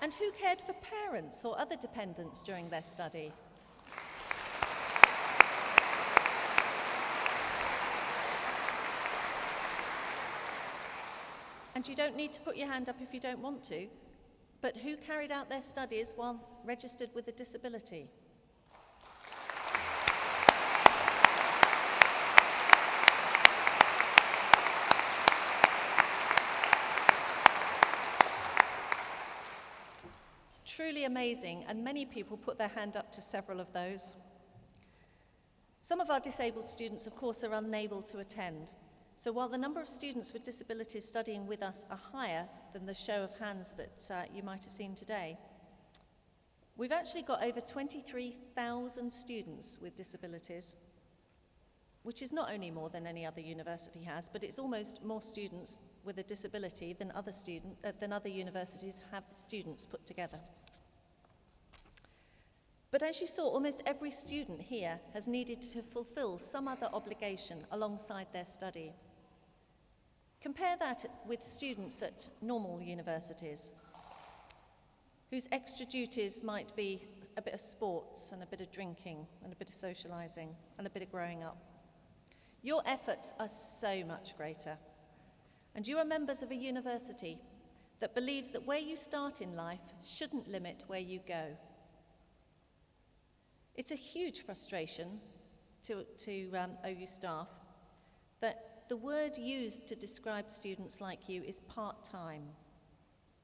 And who cared for parents or other dependents during their study? And you don't need to put your hand up if you don't want to, but who carried out their studies while registered with a disability? Truly amazing, and many people put their hand up to several of those. Some of our disabled students, of course, are unable to attend. So while the number of students with disabilities studying with us are higher than the show of hands that you might have seen today, we've actually got over 23,000 students with disabilities, which is not only more than any other university has, but it's almost more students with a disability than other universities have students put together. But as you saw, almost every student here has needed to fulfill some other obligation alongside their study. Compare that with students at normal universities, whose extra duties might be a bit of sports and a bit of drinking and a bit of socialising and a bit of growing up. Your efforts are so much greater. And you are members of a university that believes that where you start in life shouldn't limit where you go. It's a huge frustration to OU staff that the word used to describe students like you is part-time.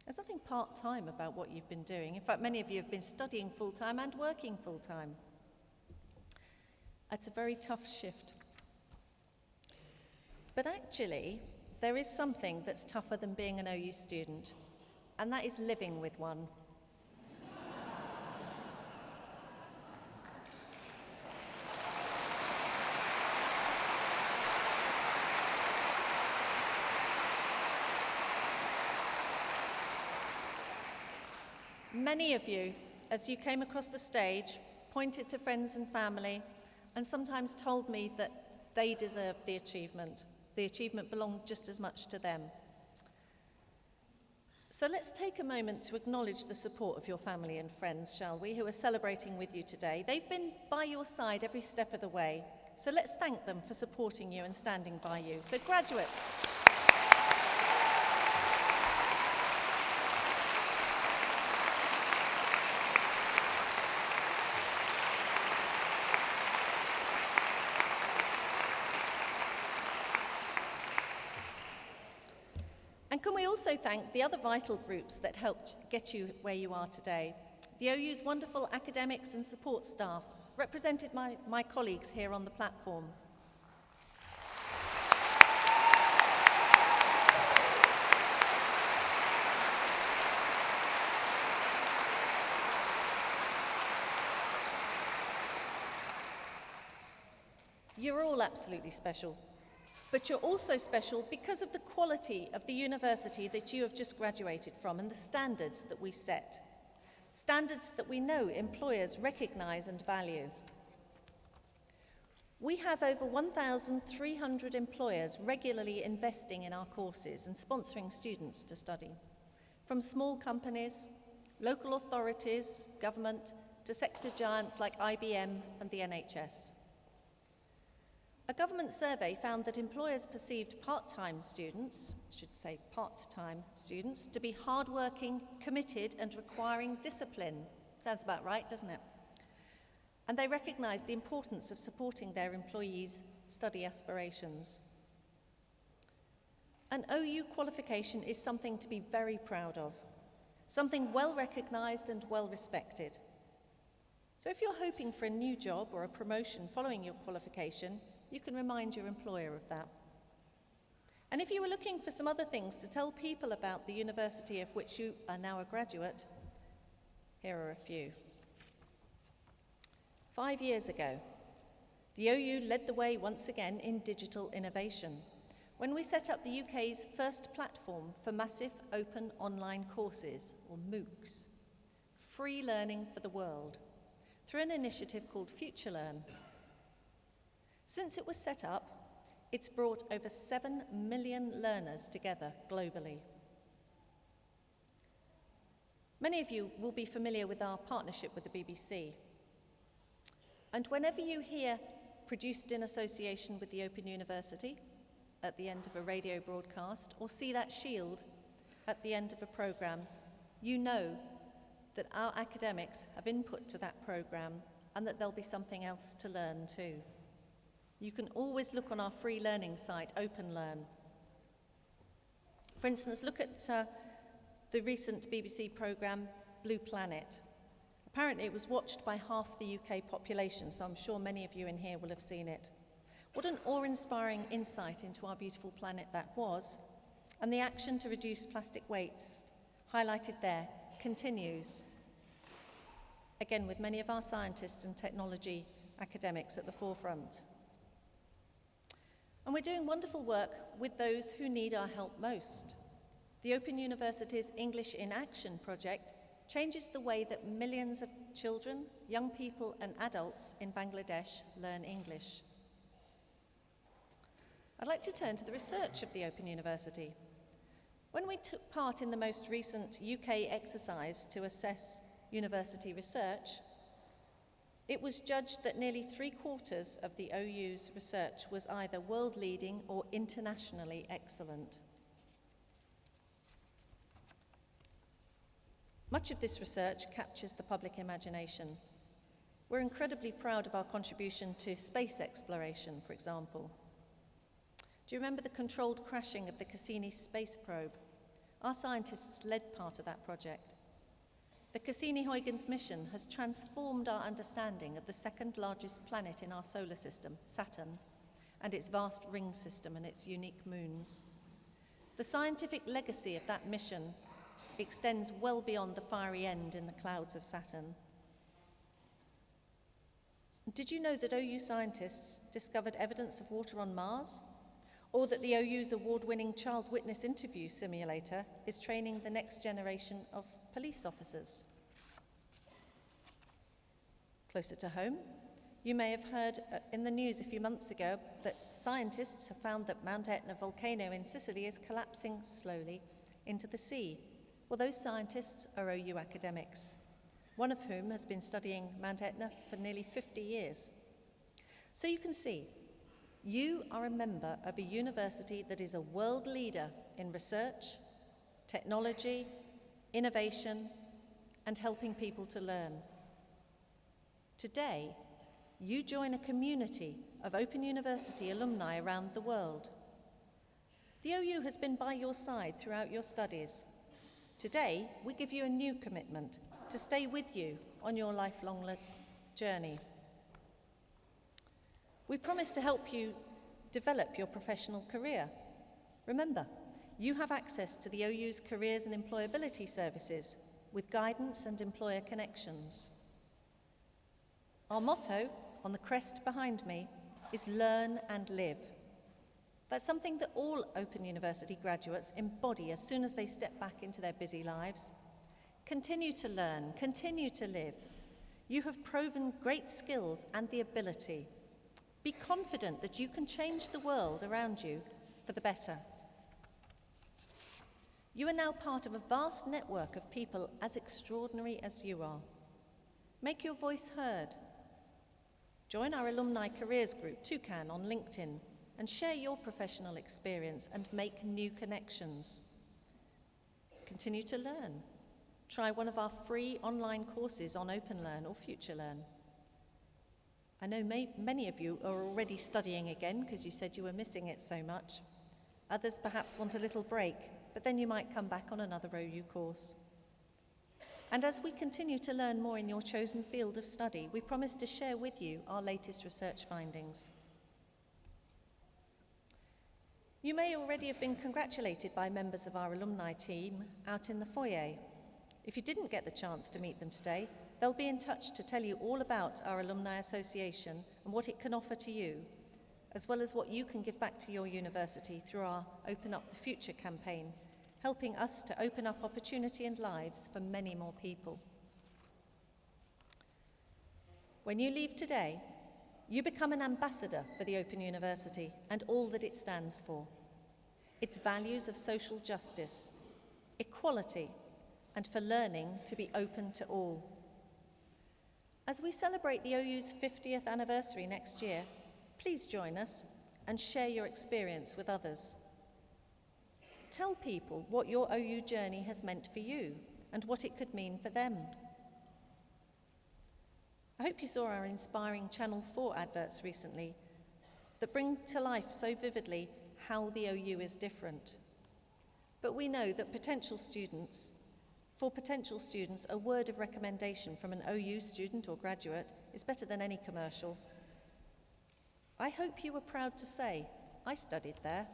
There's nothing part-time about what you've been doing. In fact, many of you have been studying full-time and working full-time. It's a very tough shift. But actually, there is something that's tougher than being an OU student, and that is living with one. Many of you, as you came across the stage, pointed to friends and family and sometimes told me that they deserved the achievement. The achievement belonged just as much to them. So let's take a moment to acknowledge the support of your family and friends, shall we, who are celebrating with you today. They've been by your side every step of the way. So let's thank them for supporting you and standing by you. So graduates. And can we also thank the other vital groups that helped get you where you are today? The OU's wonderful academics and support staff, represented by my colleagues here on the platform. You're all absolutely special. But you're also special because of the quality of the university that you have just graduated from and the standards that we set. Standards that we know employers recognise and value. We have over 1,300 employers regularly investing in our courses and sponsoring students to study. From small companies, local authorities, government, to sector giants like IBM and the NHS. A government survey found that employers perceived part-time students, to be hardworking, committed, and requiring discipline. Sounds about right, doesn't it? And they recognised the importance of supporting their employees' study aspirations. An OU qualification is something to be very proud of, something well recognised and well respected. So if you're hoping for a new job or a promotion following your qualification, you can remind your employer of that. And if you were looking for some other things to tell people about the university of which you are now a graduate, here are a few. 5 years ago, the OU led the way once again in digital innovation when we set up the UK's first platform for massive open online courses, or MOOCs, free learning for the world, through an initiative called FutureLearn. Since it was set up, it's brought over 7 million learners together globally. Many of you will be familiar with our partnership with the BBC. And whenever you hear "produced in association with the Open University" at the end of a radio broadcast, or see that shield at the end of a programme, you know that our academics have input to that programme and that there'll be something else to learn too. You can always look on our free learning site, OpenLearn. For instance, look at the recent BBC programme, Blue Planet. Apparently it was watched by half the UK population, so I'm sure many of you in here will have seen it. What an awe-inspiring insight into our beautiful planet that was, and the action to reduce plastic waste, highlighted there, continues. Again, with many of our scientists and technology academics at the forefront. And we're doing wonderful work with those who need our help most. The Open University's English in Action project changes the way that millions of children, young people, and adults in Bangladesh learn English. I'd like to turn to the research of the Open University. When we took part in the most recent UK exercise to assess university research, it was judged that nearly 3/4 of the OU's research was either world-leading or internationally excellent. Much of this research captures the public imagination. We're incredibly proud of our contribution to space exploration, for example. Do you remember the controlled crashing of the Cassini space probe? Our scientists led part of that project. The Cassini-Huygens mission has transformed our understanding of the second largest planet in our solar system, Saturn, and its vast ring system and its unique moons. The scientific legacy of that mission extends well beyond the fiery end in the clouds of Saturn. Did you know that OU scientists discovered evidence of water on Mars? Or that the OU's award-winning child witness interview simulator is training the next generation of police officers? Closer to home, you may have heard in the news a few months ago that scientists have found that Mount Etna volcano in Sicily is collapsing slowly into the sea. Well, those scientists are OU academics, one of whom has been studying Mount Etna for nearly 50 years. So you can see, you are a member of a university that is a world leader in research, technology, innovation, and helping people to learn. Today, you join a community of Open University alumni around the world. The OU has been by your side throughout your studies. Today, we give you a new commitment to stay with you on your lifelong journey. We promise to help you develop your professional career. Remember, you have access to the OU's careers and employability services with guidance and employer connections. Our motto on the crest behind me is learn and live. That's something that all Open University graduates embody as soon as they step back into their busy lives. Continue to learn, continue to live. You have proven great skills and the ability. Be confident that you can change the world around you for the better. You are now part of a vast network of people as extraordinary as you are. Make your voice heard. Join our alumni careers group, Toucan, on LinkedIn, and share your professional experience and make new connections. Continue to learn. Try one of our free online courses on OpenLearn or FutureLearn. I know many of you are already studying again because you said you were missing it so much. Others perhaps want a little break, but then you might come back on another OU course. And as we continue to learn more in your chosen field of study, we promise to share with you our latest research findings. You may already have been congratulated by members of our alumni team out in the foyer. If you didn't get the chance to meet them today, they'll be in touch to tell you all about our Alumni Association and what it can offer to you, as well as what you can give back to your university through our Open Up the Future campaign, helping us to open up opportunity and lives for many more people. When you leave today, you become an ambassador for the Open University and all that it stands for. Its values of social justice, equality, and for learning to be open to all. As we celebrate the OU's 50th anniversary next year, please join us and share your experience with others. Tell people what your OU journey has meant for you and what it could mean for them. I hope you saw our inspiring Channel 4 adverts recently that bring to life so vividly how the OU is different. But we know that for potential students, a word of recommendation from an OU student or graduate is better than any commercial. I hope you were proud to say, I studied there.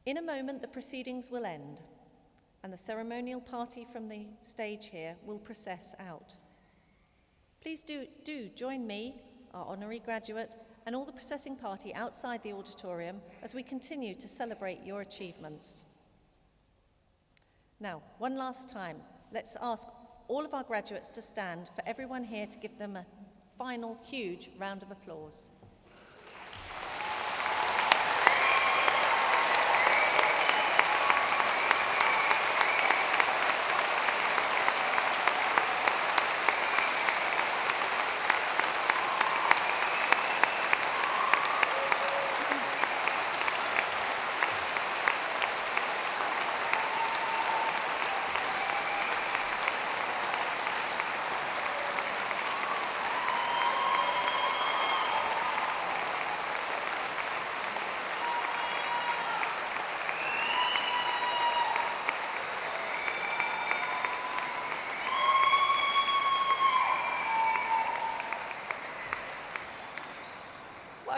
In a moment, the proceedings will end, and the ceremonial party from the stage here will process out. Please do join me, our honorary graduate, and all the processing party outside the auditorium as we continue to celebrate your achievements. Now, one last time, let's ask all of our graduates to stand for everyone here to give them a final huge round of applause.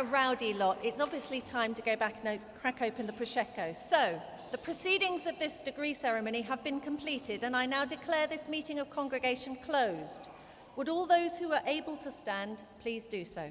a rowdy lot. It's obviously time to go back and crack open the Prosecco. So, the proceedings of this degree ceremony have been completed, and I now declare this meeting of congregation closed. Would all those who are able to stand please do so?